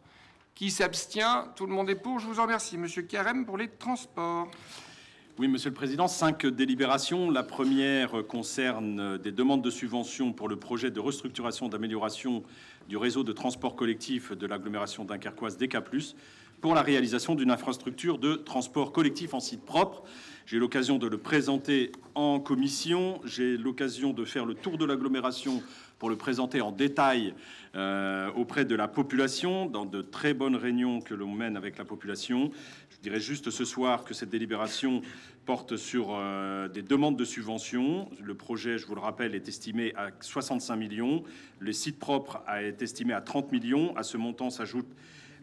Qui s'abstient? Tout le monde est pour? Je vous en remercie. Monsieur Carême pour les transports. Oui, Monsieur le Président, 5 délibérations. La première concerne des demandes de subventions pour le projet de restructuration d'amélioration du réseau de transport collectif de l'agglomération dunkerquoise DK+, pour la réalisation d'une infrastructure de transport collectif en site propre. J'ai eu l'occasion de le présenter en commission. J'ai l'occasion de faire le tour de l'agglomération pour le présenter en détail auprès de la population, dans de très bonnes réunions que l'on mène avec la population. Je dirais juste ce soir que cette délibération porte sur des demandes de subventions. Le projet, je vous le rappelle, est estimé à 65 millions. Le site propre est estimé à 30 millions. À ce montant s'ajoute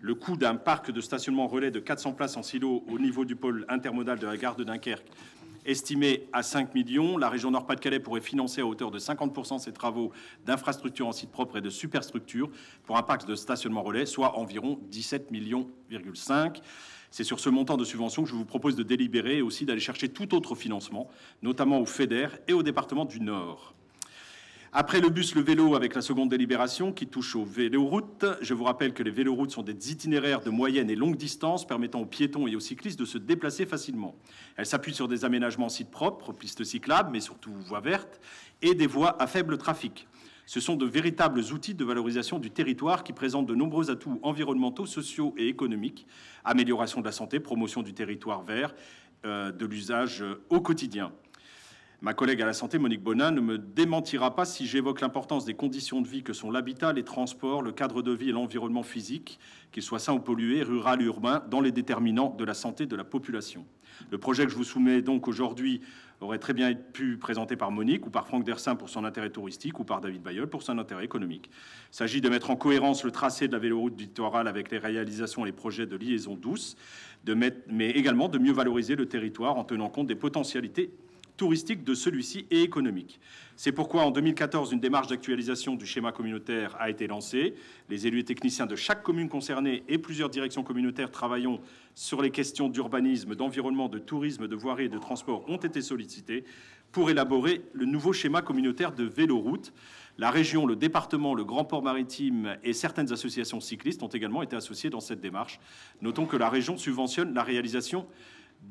le coût d'un parc de stationnement relais de 400 places en silo au niveau du pôle intermodal de la gare de Dunkerque, estimé à 5 millions. La région Nord-Pas-de-Calais pourrait financer à hauteur de 50% ces travaux d'infrastructures en site propre et de superstructures pour un parc de stationnement relais, soit environ 17,5 millions. C'est sur ce montant de subvention que je vous propose de délibérer et aussi d'aller chercher tout autre financement, notamment au FEDER et au département du Nord. Après le bus, le vélo avec la seconde délibération qui touche aux véloroutes. Je vous rappelle que les véloroutes sont des itinéraires de moyenne et longue distance permettant aux piétons et aux cyclistes de se déplacer facilement. Elles s'appuient sur des aménagements sites propres, pistes cyclables, mais surtout voies vertes, et des voies à faible trafic. Ce sont de véritables outils de valorisation du territoire qui présentent de nombreux atouts environnementaux, sociaux et économiques, amélioration de la santé, promotion du territoire vert, de l'usage au quotidien. Ma collègue à la santé, Monique Bonin, ne me démentira pas si j'évoque l'importance des conditions de vie que sont l'habitat, les transports, le cadre de vie et l'environnement physique, qu'il soit sain ou pollué, rural ou urbain, dans les déterminants de la santé de la population. Le projet que je vous soumets donc aujourd'hui aurait très bien pu présenté par Monique ou par Franck Dersin pour son intérêt touristique ou par David Bayeul pour son intérêt économique. Il s'agit de mettre en cohérence le tracé de la véloroute du littoral avec les réalisations et les projets de liaison douce, mais également de mieux valoriser le territoire en tenant compte des potentialités touristique de celui-ci et économique. C'est pourquoi, en 2014, une démarche d'actualisation du schéma communautaire a été lancée. Les élus et techniciens de chaque commune concernée et plusieurs directions communautaires travaillant sur les questions d'urbanisme, d'environnement, de tourisme, de voirie et de transport ont été sollicités pour élaborer le nouveau schéma communautaire de véloroute. La région, le département, le Grand Port Maritime et certaines associations cyclistes ont également été associées dans cette démarche. Notons que la région subventionne la réalisation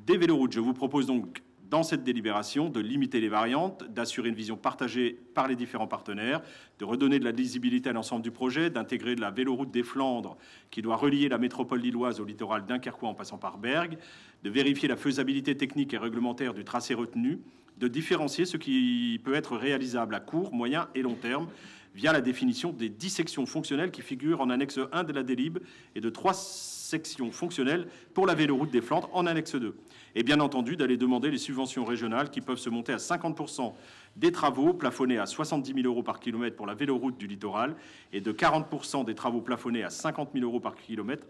des véloroutes. Je vous propose donc dans cette délibération, de limiter les variantes, d'assurer une vision partagée par les différents partenaires, de redonner de la lisibilité à l'ensemble du projet, d'intégrer de la véloroute des Flandres qui doit relier la métropole lilloise au littoral dunkerquois en passant par Bergues, de vérifier la faisabilité technique et réglementaire du tracé retenu, de différencier ce qui peut être réalisable à court, moyen et long terme via la définition des 10 sections fonctionnelles qui figurent en annexe 1 de la délib et de 3 sections fonctionnelles pour la véloroute des Flandres en annexe 2. Et bien entendu, d'aller demander les subventions régionales qui peuvent se monter à 50% des travaux plafonnés à 70 000 € par kilomètre pour la véloroute du littoral et de 40% des travaux plafonnés à 50 000 € par kilomètre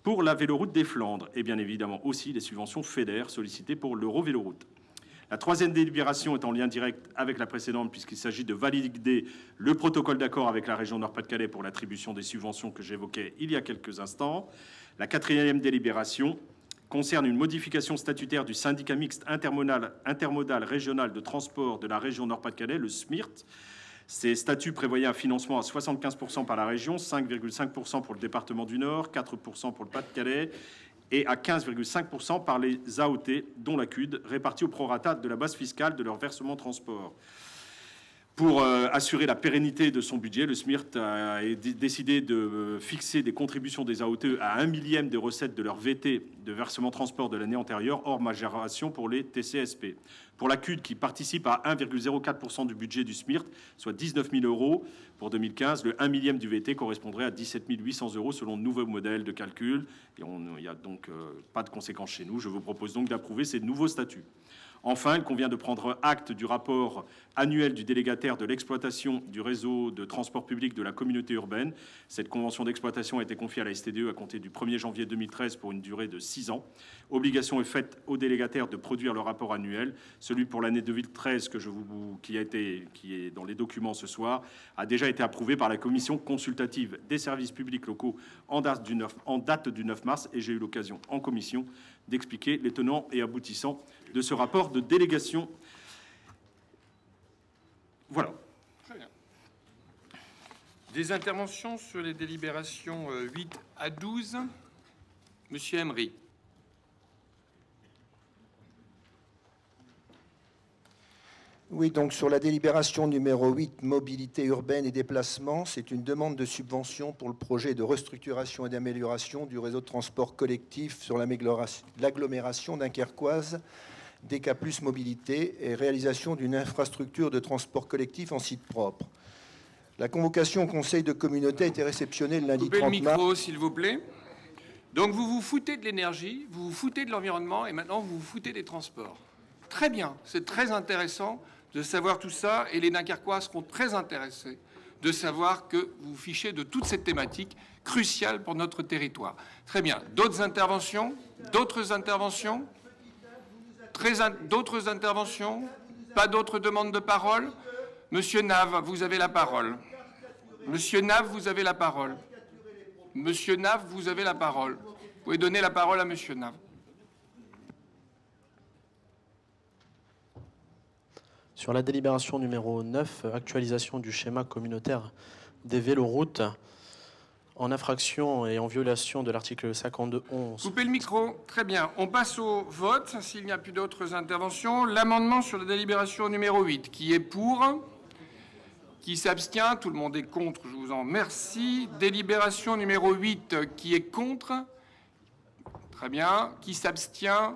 pour la véloroute des Flandres. Et bien évidemment aussi les subventions FEDER sollicitées pour l'Eurovéloroute. La troisième délibération est en lien direct avec la précédente puisqu'il s'agit de valider le protocole d'accord avec la région Nord-Pas-de-Calais pour l'attribution des subventions que j'évoquais il y a quelques instants. La quatrième délibération concerne une modification statutaire du syndicat mixte intermodal régional de transport de la région Nord-Pas-de-Calais, le SMIRT. Ces statuts prévoyaient un financement à 75% par la région, 5,5% pour le département du Nord, 4% pour le Pas-de-Calais et à 15,5% par les AOT, dont la CUD, répartis au prorata de la base fiscale de leur versement transport. Pour assurer la pérennité de son budget, le SMIRT a décidé de fixer des contributions des AOT à 1/1000 des recettes de leur VT de versement transport de l'année antérieure, hors majoration pour les TCSP. Pour la CUD, qui participe à 1,04% du budget du SMIRT, soit 19 000 € pour 2015, le 1/1000 du VT correspondrait à 17 800 € selon le nouveau modèle de calcul. Et il n'y a donc pas de conséquences chez nous. Je vous propose donc d'approuver ces nouveaux statuts. Enfin, il convient de prendre acte du rapport annuel du délégataire de l'exploitation du réseau de transport public de la communauté urbaine. Cette convention d'exploitation a été confiée à la STDE à compter du 1er janvier 2013 pour une durée de 6 ans. Obligation est faite au délégataire de produire le rapport annuel. Celui pour l'année 2013 qui est dans les documents ce soir a déjà été approuvé par la commission consultative des services publics locaux en date du 9 mars et j'ai eu l'occasion en commission d'expliquer les tenants et aboutissants de ce rapport de délégation. Voilà. Très bien. Des interventions sur les délibérations 8 à 12. Monsieur Emery. Oui, donc sur la délibération numéro 8, mobilité urbaine et déplacement, c'est une demande de subvention pour le projet de restructuration et d'amélioration du réseau de transport collectif sur l'agglomération dunkerquoise, DK+ Mobilité et réalisation d'une infrastructure de transport collectif en site propre. La convocation au Conseil de communauté a été réceptionnée le lundi 30 mars. Coupez le micro, s'il vous plaît. Donc vous vous foutez de l'énergie, vous vous foutez de l'environnement et maintenant vous vous foutez des transports. Très bien, c'est très intéressant de savoir tout ça et les Dunkerquois seront très intéressés de savoir que vous vous fichez de toute cette thématique cruciale pour notre territoire. Très bien. D'autres interventions? D'autres interventions? D'autres interventions? Pas d'autres demandes de parole? Monsieur Nave, vous avez la parole. Monsieur Nave, vous avez la parole. Monsieur Nave, vous avez la parole. Vous pouvez donner la parole à Monsieur Nave. Sur la délibération numéro 9, actualisation du schéma communautaire des véloroutes, en infraction et en violation de l'article 52.11. Coupez le micro. Très bien. On passe au vote, s'il n'y a plus d'autres interventions. L'amendement sur la délibération numéro 8, qui est pour, qui s'abstient, tout le monde est contre, je vous en remercie. Délibération numéro 8, qui est contre, très bien, qui s'abstient,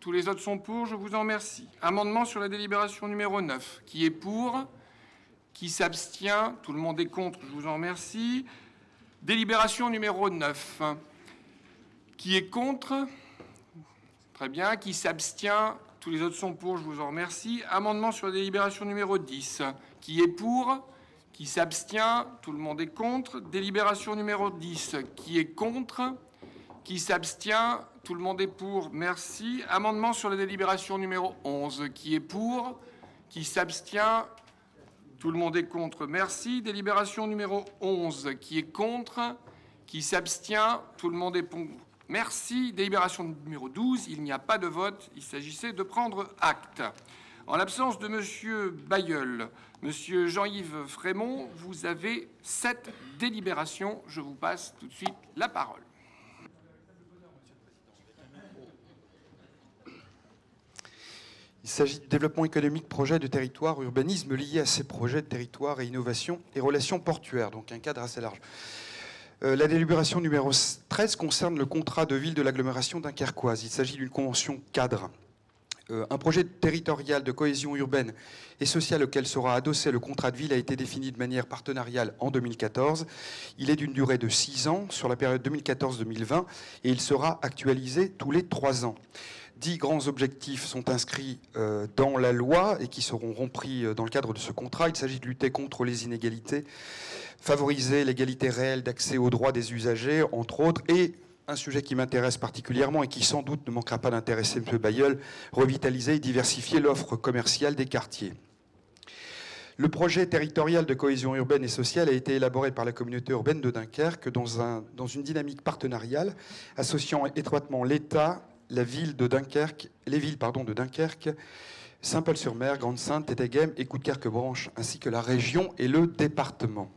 Tous les autres sont pour, je vous en remercie. Amendement sur la délibération numéro 9. Qui est pour? Qui s'abstient? Tout le monde est contre, je vous en remercie. Délibération numéro 9. Qui est contre? Très bien. Qui s'abstient? Tous les autres sont pour, je vous en remercie. Amendement sur la délibération numéro 10. Qui est pour? Qui s'abstient? Tout le monde est contre. Délibération numéro 10. Qui est contre? Qui s'abstient? Tout le monde est pour, merci. Amendement sur la délibération numéro 11. Qui est pour? Qui s'abstient? Tout le monde est contre, merci. Délibération numéro 11. Qui est contre? Qui s'abstient? Tout le monde est pour, merci. Délibération numéro 12. Il n'y a pas de vote. Il s'agissait de prendre acte. En l'absence de M. Bailleul, M. Jean-Yves Frémont, vous avez 7 délibérations. Je vous passe tout de suite la parole. Il s'agit du développement économique, projet de territoire, urbanisme lié à ces projets de territoire et innovation et relations portuaires, donc un cadre assez large. La délibération numéro 13 concerne le contrat de ville de l'agglomération dunkerquoise. Il s'agit d'une convention cadre. Un projet territorial de cohésion urbaine et sociale auquel sera adossé le contrat de ville a été défini de manière partenariale en 2014. Il est d'une durée de 6 ans sur la période 2014-2020 et il sera actualisé tous les 3 ans. 10 grands objectifs sont inscrits dans la loi et qui seront repris dans le cadre de ce contrat. Il s'agit de lutter contre les inégalités, favoriser l'égalité réelle d'accès aux droits des usagers, entre autres, et un sujet qui m'intéresse particulièrement et qui sans doute ne manquera pas d'intéresser M. Bailleul, revitaliser et diversifier l'offre commerciale des quartiers. Le projet territorial de cohésion urbaine et sociale a été élaboré par la communauté urbaine de Dunkerque dans une dynamique partenariale associant étroitement l'État, les villes de Dunkerque, Saint-Paul-sur-Mer, Grande-Synthe, Tétéghem et Coudekerque-Branche, ainsi que la région et le département.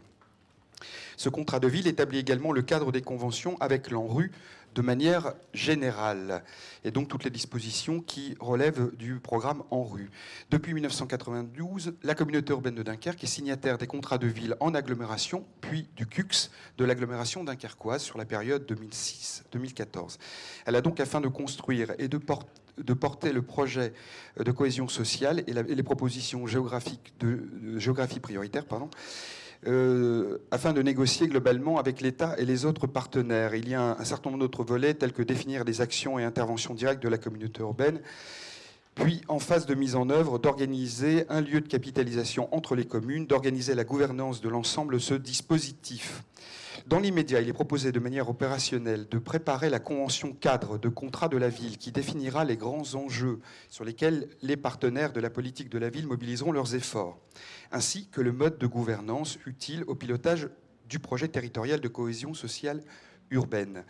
Ce contrat de ville établit également le cadre des conventions avec l'ANRU de manière générale, et donc toutes les dispositions qui relèvent du programme ANRU. Depuis 1992, la communauté urbaine de Dunkerque est signataire des contrats de ville en agglomération, puis du CUX de l'agglomération dunkerquoise sur la période 2006-2014. Elle a donc, afin de construire et de porter le projet de cohésion sociale et les propositions géographiques de géographie prioritaire, afin de négocier globalement avec l'État et les autres partenaires. Il y a un certain nombre d'autres volets, tels que définir les actions et interventions directes de la communauté urbaine, puis en phase de mise en œuvre, d'organiser un lieu de capitalisation entre les communes, d'organiser la gouvernance de l'ensemble de ce dispositif. Dans l'immédiat, il est proposé de manière opérationnelle de préparer la convention cadre de contrat de la ville qui définira les grands enjeux sur lesquels les partenaires de la politique de la ville mobiliseront leurs efforts, ainsi que le mode de gouvernance utile au pilotage du projet territorial de cohésion sociale urbaine.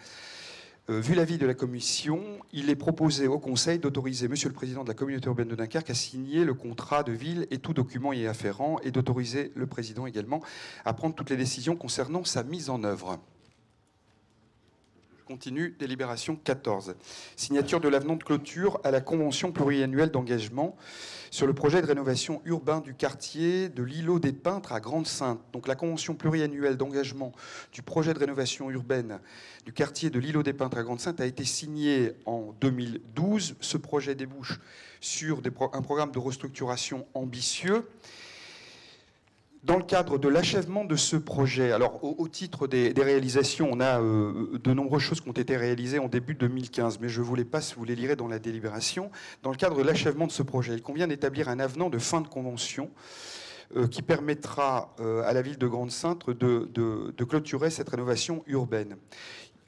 Vu l'avis de la Commission, il est proposé au Conseil d'autoriser Monsieur le Président de la Communauté urbaine de Dunkerque à signer le contrat de ville et tout document y afférent, et d'autoriser le Président également à prendre toutes les décisions concernant sa mise en œuvre. Je continue, délibération 14. Signature de l'avenant de clôture à la Convention pluriannuelle d'engagement sur le projet de rénovation urbain du quartier de l'Îlot des Peintres à Grande-Synthe. Donc la Convention pluriannuelle d'engagement du projet de rénovation urbaine du quartier de l'Îlot des Peintres à Grande-Synthe a été signée en 2012. Ce projet débouche sur un programme de restructuration ambitieux. Dans le cadre de l'achèvement de ce projet, alors au titre des réalisations, on a de nombreuses choses qui ont été réalisées en début 2015, mais je ne vous les passe, vous les lirez dans la délibération. Dans le cadre de l'achèvement de ce projet, il convient d'établir un avenant de fin de convention qui permettra à la ville de Grande-Synthe de clôturer cette rénovation urbaine.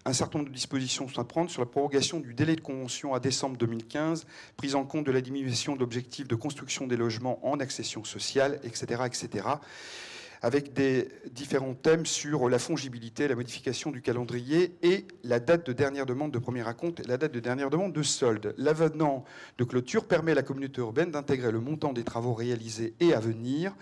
Un certain nombre de dispositions sont à prendre sur la prorogation du délai de convention à décembre 2015, prise en compte de la diminution de l'objectif de construction des logements en accession sociale, etc., avec des différents thèmes sur la fongibilité, la modification du calendrier et la date de dernière demande de premier acompte et la date de dernière demande de solde. L'avenant de clôture permet à la communauté urbaine d'intégrer le montant des travaux réalisés et à venir,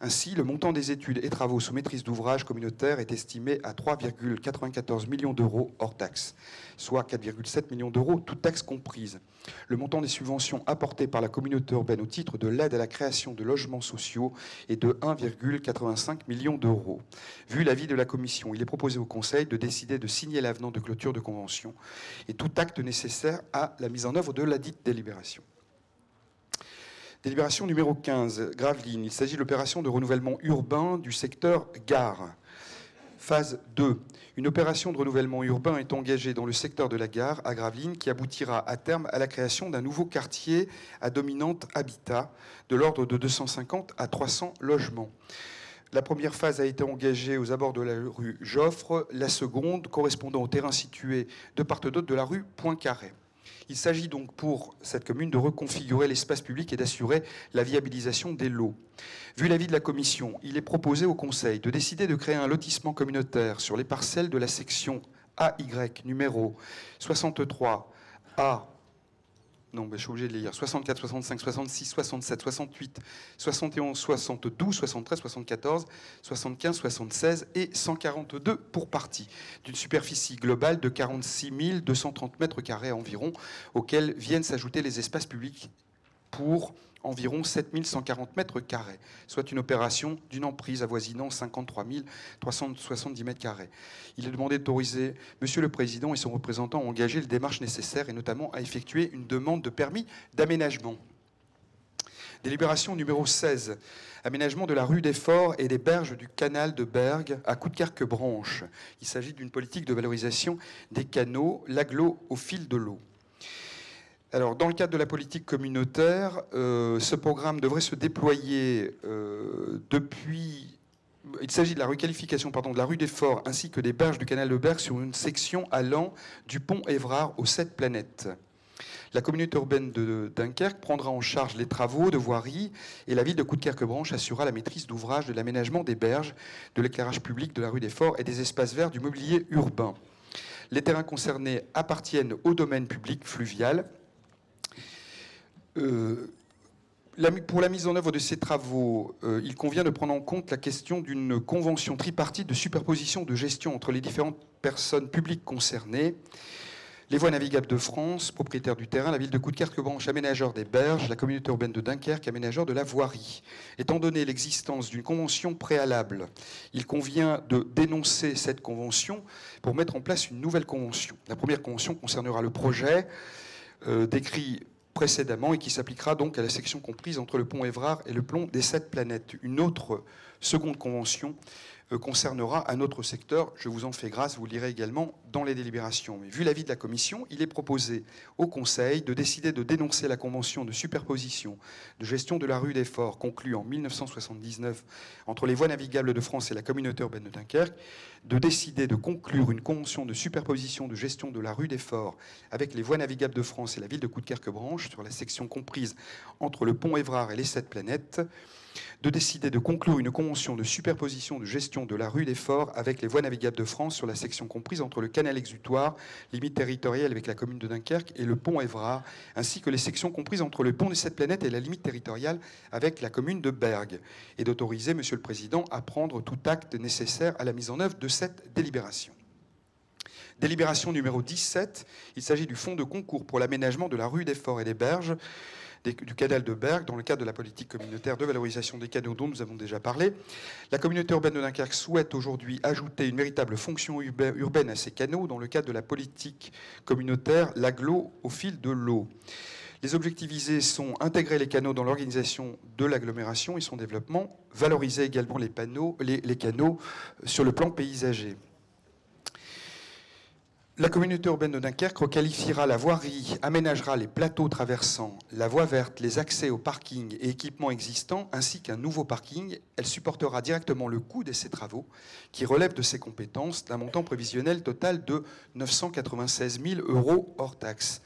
Ainsi, le montant des études et travaux sous maîtrise d'ouvrage communautaire est estimé à 3,94 millions d'euros hors taxes, soit 4,7 millions d'euros, toutes taxes comprises. Le montant des subventions apportées par la communauté urbaine au titre de l'aide à la création de logements sociaux est de 1,85 million d'euros. Vu l'avis de la Commission, il est proposé au Conseil de décider de signer l'avenant de clôture de convention et tout acte nécessaire à la mise en œuvre de la dite délibération. Délibération numéro 15, Gravelines. Il s'agit de l'opération de renouvellement urbain du secteur gare. Phase 2. Une opération de renouvellement urbain est engagée dans le secteur de la gare à Gravelines qui aboutira à terme à la création d'un nouveau quartier à dominante habitat de l'ordre de 250 à 300 logements. La première phase a été engagée aux abords de la rue Joffre, la seconde correspondant au terrain situé de part et d'autre de la rue Poincaré. Il s'agit donc pour cette commune de reconfigurer l'espace public et d'assurer la viabilisation des lots. Vu l'avis de la Commission, il est proposé au Conseil de décider de créer un lotissement communautaire sur les parcelles de la section AY numéro 63 A. Non, je suis obligé de les lire. 64, 65, 66, 67, 68, 71, 72, 73, 74, 75, 76 et 142 pour partie, d'une superficie globale de 46 230 mètres carrés environ, auxquels viennent s'ajouter les espaces publics pour environ 7 140 mètres carrés, soit une opération d'une emprise avoisinant 53 370 mètres carrés. Il est demandé d'autoriser Monsieur le Président et son représentant à engager les démarches nécessaires et notamment à effectuer une demande de permis d'aménagement. Délibération numéro 16, aménagement de la rue des Forts et des berges du canal de Bergues à Coudekerque-Branche. Il s'agit d'une politique de valorisation des canaux, l'agglo au fil de l'eau. Alors, dans le cadre de la politique communautaire, ce programme devrait se déployer depuis... Il s'agit de la requalification de la rue des Forts ainsi que des berges du canal de Bergues sur une section allant du pont Évrard aux 7 planètes. La communauté urbaine de Dunkerque prendra en charge les travaux de voirie et la ville de Coudekerque-Branche assurera la maîtrise d'ouvrage de l'aménagement des berges, de l'éclairage public de la rue des Forts et des espaces verts du mobilier urbain. Les terrains concernés appartiennent au domaine public fluvial. Pour la mise en œuvre de ces travaux, il convient de prendre en compte la question d'une convention tripartite de superposition de gestion entre les différentes personnes publiques concernées, les Voies navigables de France, propriétaires du terrain, la ville de Coudekerque-Branche, aménageur des berges, la communauté urbaine de Dunkerque, aménageur de la voirie. Étant donné l'existence d'une convention préalable, il convient de dénoncer cette convention pour mettre en place une nouvelle convention. La première convention concernera le projet décrit précédemment et qui s'appliquera donc à la section comprise entre le pont Évrard et le pont des 7 planètes. Une autre seconde convention concernera un autre secteur. Je vous en fais grâce, vous le lirez également dans les délibérations. Mais vu l'avis de la Commission, il est proposé au Conseil de décider de dénoncer la convention de superposition de gestion de la rue des Forts conclue en 1979 entre les Voies navigables de France et la communauté urbaine de Dunkerque, de décider de conclure une convention de superposition de gestion de la rue des Forts avec les Voies navigables de France et la ville de Coudekerque-Branche sur la section comprise entre le pont Évrard et les 7 planètes, de décider de conclure une convention de superposition de gestion de la rue des Forts avec les Voies navigables de France sur la section comprise entre le canal exutoire, limite territoriale avec la commune de Dunkerque, et le pont Évrard, ainsi que les sections comprises entre le pont des 7 planètes et la limite territoriale avec la commune de Bergues, et d'autoriser Monsieur le Président à prendre tout acte nécessaire à la mise en œuvre de cette délibération. Délibération numéro 17, il s'agit du fonds de concours pour l'aménagement de la rue des Forts et des berges du canal de Bergues dans le cadre de la politique communautaire de valorisation des canaux dont nous avons déjà parlé. La communauté urbaine de Dunkerque souhaite aujourd'hui ajouter une véritable fonction urbaine à ces canaux dans le cadre de la politique communautaire l'agglo au fil de l'eau. Les objectifs visés sont intégrer les canaux dans l'organisation de l'agglomération et son développement, valoriser également les canaux sur le plan paysager. La communauté urbaine de Dunkerque requalifiera la voirie, aménagera les plateaux traversant la voie verte, les accès aux parkings et équipements existants, ainsi qu'un nouveau parking. Elle supportera directement le coût de ces travaux, qui relèvent de ses compétences, d'un montant prévisionnel total de 996 000 € hors taxes.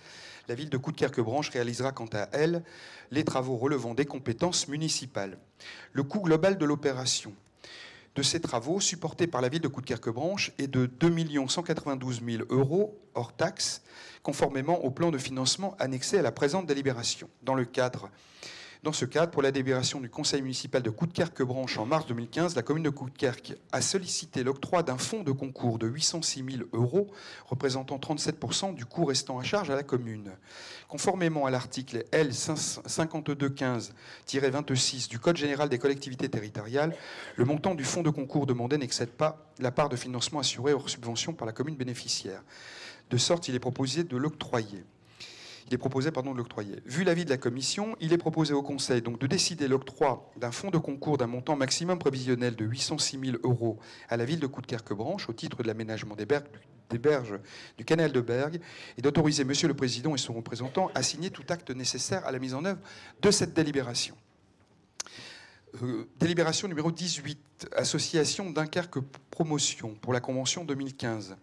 La ville de Coudekerque-Branche réalisera quant à elle les travaux relevant des compétences municipales. Le coût global de l'opération de ces travaux, supportés par la ville de Coudekerque-Branche, est de 2 192 000 € hors taxes, conformément au plan de financement annexé à la présente délibération. Dans le cadre Dans ce cadre, pour la délibération du conseil municipal de Coudekerque-Branche en mars 2015, la commune de Coudekerque a sollicité l'octroi d'un fonds de concours de 806 000 €, représentant 37% du coût restant à charge à la commune. Conformément à l'article L. 5215-26 du Code général des collectivités territoriales, le montant du fonds de concours demandé n'excède pas la part de financement assurée hors subvention par la commune bénéficiaire. De sorte, il est proposé de l'octroyer. Vu l'avis de la commission, il est proposé au Conseil donc de décider l'octroi d'un fonds de concours d'un montant maximum prévisionnel de 806 000 € à la ville de Coudekerque-Branche au titre de l'aménagement des berges du canal de Bergue et d'autoriser Monsieur le Président et son représentant à signer tout acte nécessaire à la mise en œuvre de cette délibération. Délibération numéro 18, Association Dunkerque Promotion pour la Convention 2015.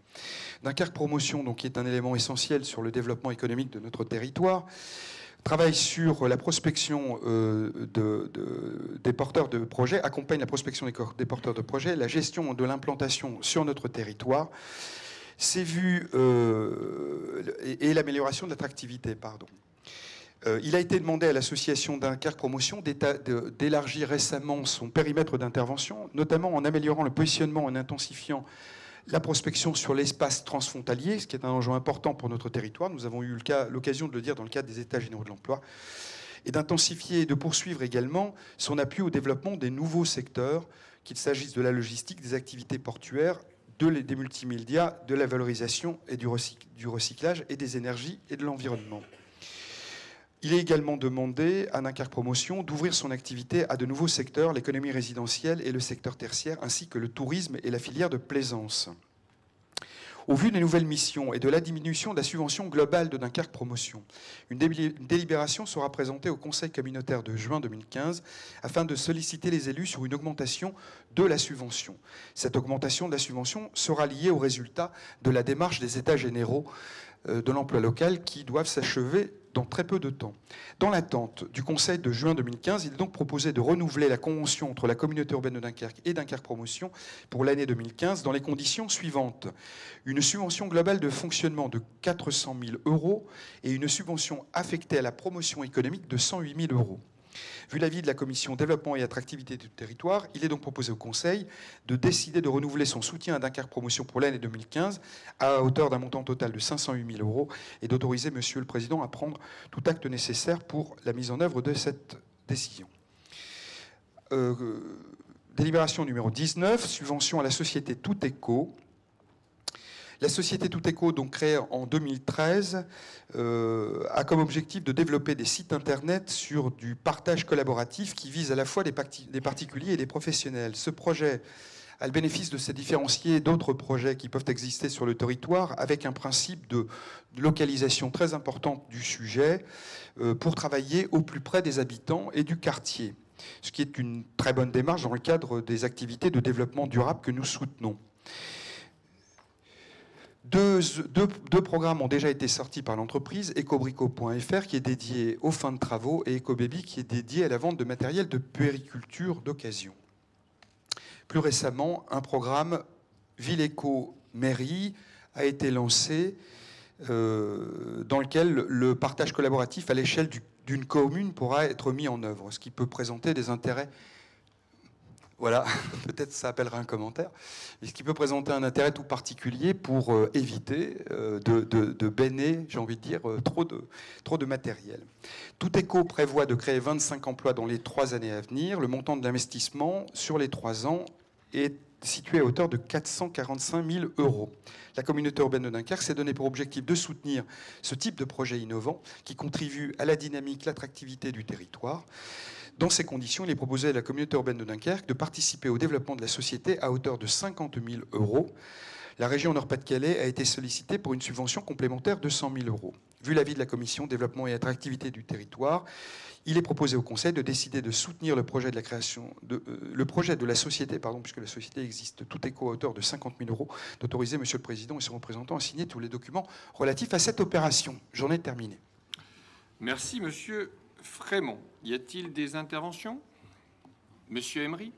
Dunkerque Promotion, donc, qui est un élément essentiel sur le développement économique de notre territoire, travaille sur la prospection des porteurs de projets, accompagne la prospection des porteurs de projets, la gestion de l'implantation sur notre territoire, et l'amélioration de l'attractivité, pardon. Il a été demandé à l'association Dunkerque Promotion d'élargir récemment son périmètre d'intervention, notamment en améliorant le positionnement, en intensifiant la prospection sur l'espace transfrontalier, ce qui est un enjeu important pour notre territoire. Nous avons eu l'occasion de le dire dans le cadre des États généraux de l'emploi, et d'intensifier et de poursuivre également son appui au développement des nouveaux secteurs, qu'il s'agisse de la logistique, des activités portuaires, des multimédias, de la valorisation et du recyclage et des énergies et de l'environnement. Il est également demandé à Dunkerque Promotion d'ouvrir son activité à de nouveaux secteurs, l'économie résidentielle et le secteur tertiaire, ainsi que le tourisme et la filière de plaisance. Au vu des nouvelles missions et de la diminution de la subvention globale de Dunkerque Promotion, une délibération sera présentée au Conseil communautaire de juin 2015 afin de solliciter les élus sur une augmentation de la subvention. Cette augmentation de la subvention sera liée aux résultats de la démarche des États généraux de l'emploi local qui doivent s'achever dans très peu de temps. Dans l'attente du Conseil de juin 2015, il est donc proposé de renouveler la convention entre la communauté urbaine de Dunkerque et Dunkerque Promotion pour l'année 2015 dans les conditions suivantes. Une subvention globale de fonctionnement de 400 000 € et une subvention affectée à la promotion économique de 108 000 €. Vu l'avis de la Commission Développement et Attractivité du Territoire, il est donc proposé au Conseil de décider de renouveler son soutien à Dunkerque Promotion pour l'année 2015 à hauteur d'un montant total de 508 000 € et d'autoriser Monsieur le Président à prendre tout acte nécessaire pour la mise en œuvre de cette décision. Délibération numéro 19, subvention à la société Tout Éco. La société Tout Éco, donc créée en 2013, a comme objectif de développer des sites internet sur du partage collaboratif qui vise à la fois des particuliers et des professionnels. Ce projet a le bénéfice de se différencier d'autres projets qui peuvent exister sur le territoire avec un principe de localisation très importante du sujet pour travailler au plus près des habitants et du quartier, ce qui est une très bonne démarche dans le cadre des activités de développement durable que nous soutenons. Deux programmes ont déjà été sortis par l'entreprise, ecobrico.fr qui est dédié aux fins de travaux et EcoBaby qui est dédié à la vente de matériel de puériculture d'occasion. Plus récemment, un programme Ville Éco Mairie a été lancé dans lequel le partage collaboratif à l'échelle d'une commune pourra être mis en œuvre, ce qui peut présenter des intérêts. Voilà, peut-être ça appellera un commentaire, mais ce qui peut présenter un intérêt tout particulier pour éviter de béner, j'ai envie de dire, trop de matériel. Tout Éco prévoit de créer 25 emplois dans les 3 années à venir. Le montant de l'investissement sur les 3 ans est situé à hauteur de 445 000 €. La communauté urbaine de Dunkerque s'est donné pour objectif de soutenir ce type de projet innovant qui contribue à la dynamique, l'attractivité du territoire. Dans ces conditions, il est proposé à la communauté urbaine de Dunkerque de participer au développement de la société à hauteur de 50 000 €. La région Nord-Pas-de-Calais a été sollicitée pour une subvention complémentaire de 100 000 €. Vu l'avis de la Commission Développement et Attractivité du Territoire, il est proposé au Conseil de décider de soutenir le projet de la société, puisque la société existe, Tout Éco à hauteur de 50 000 €, d'autoriser Monsieur le Président et son représentant à signer tous les documents relatifs à cette opération. J'en ai terminé. Merci, Monsieur Frémont. Y a-t-il des interventions? Monsieur Emery?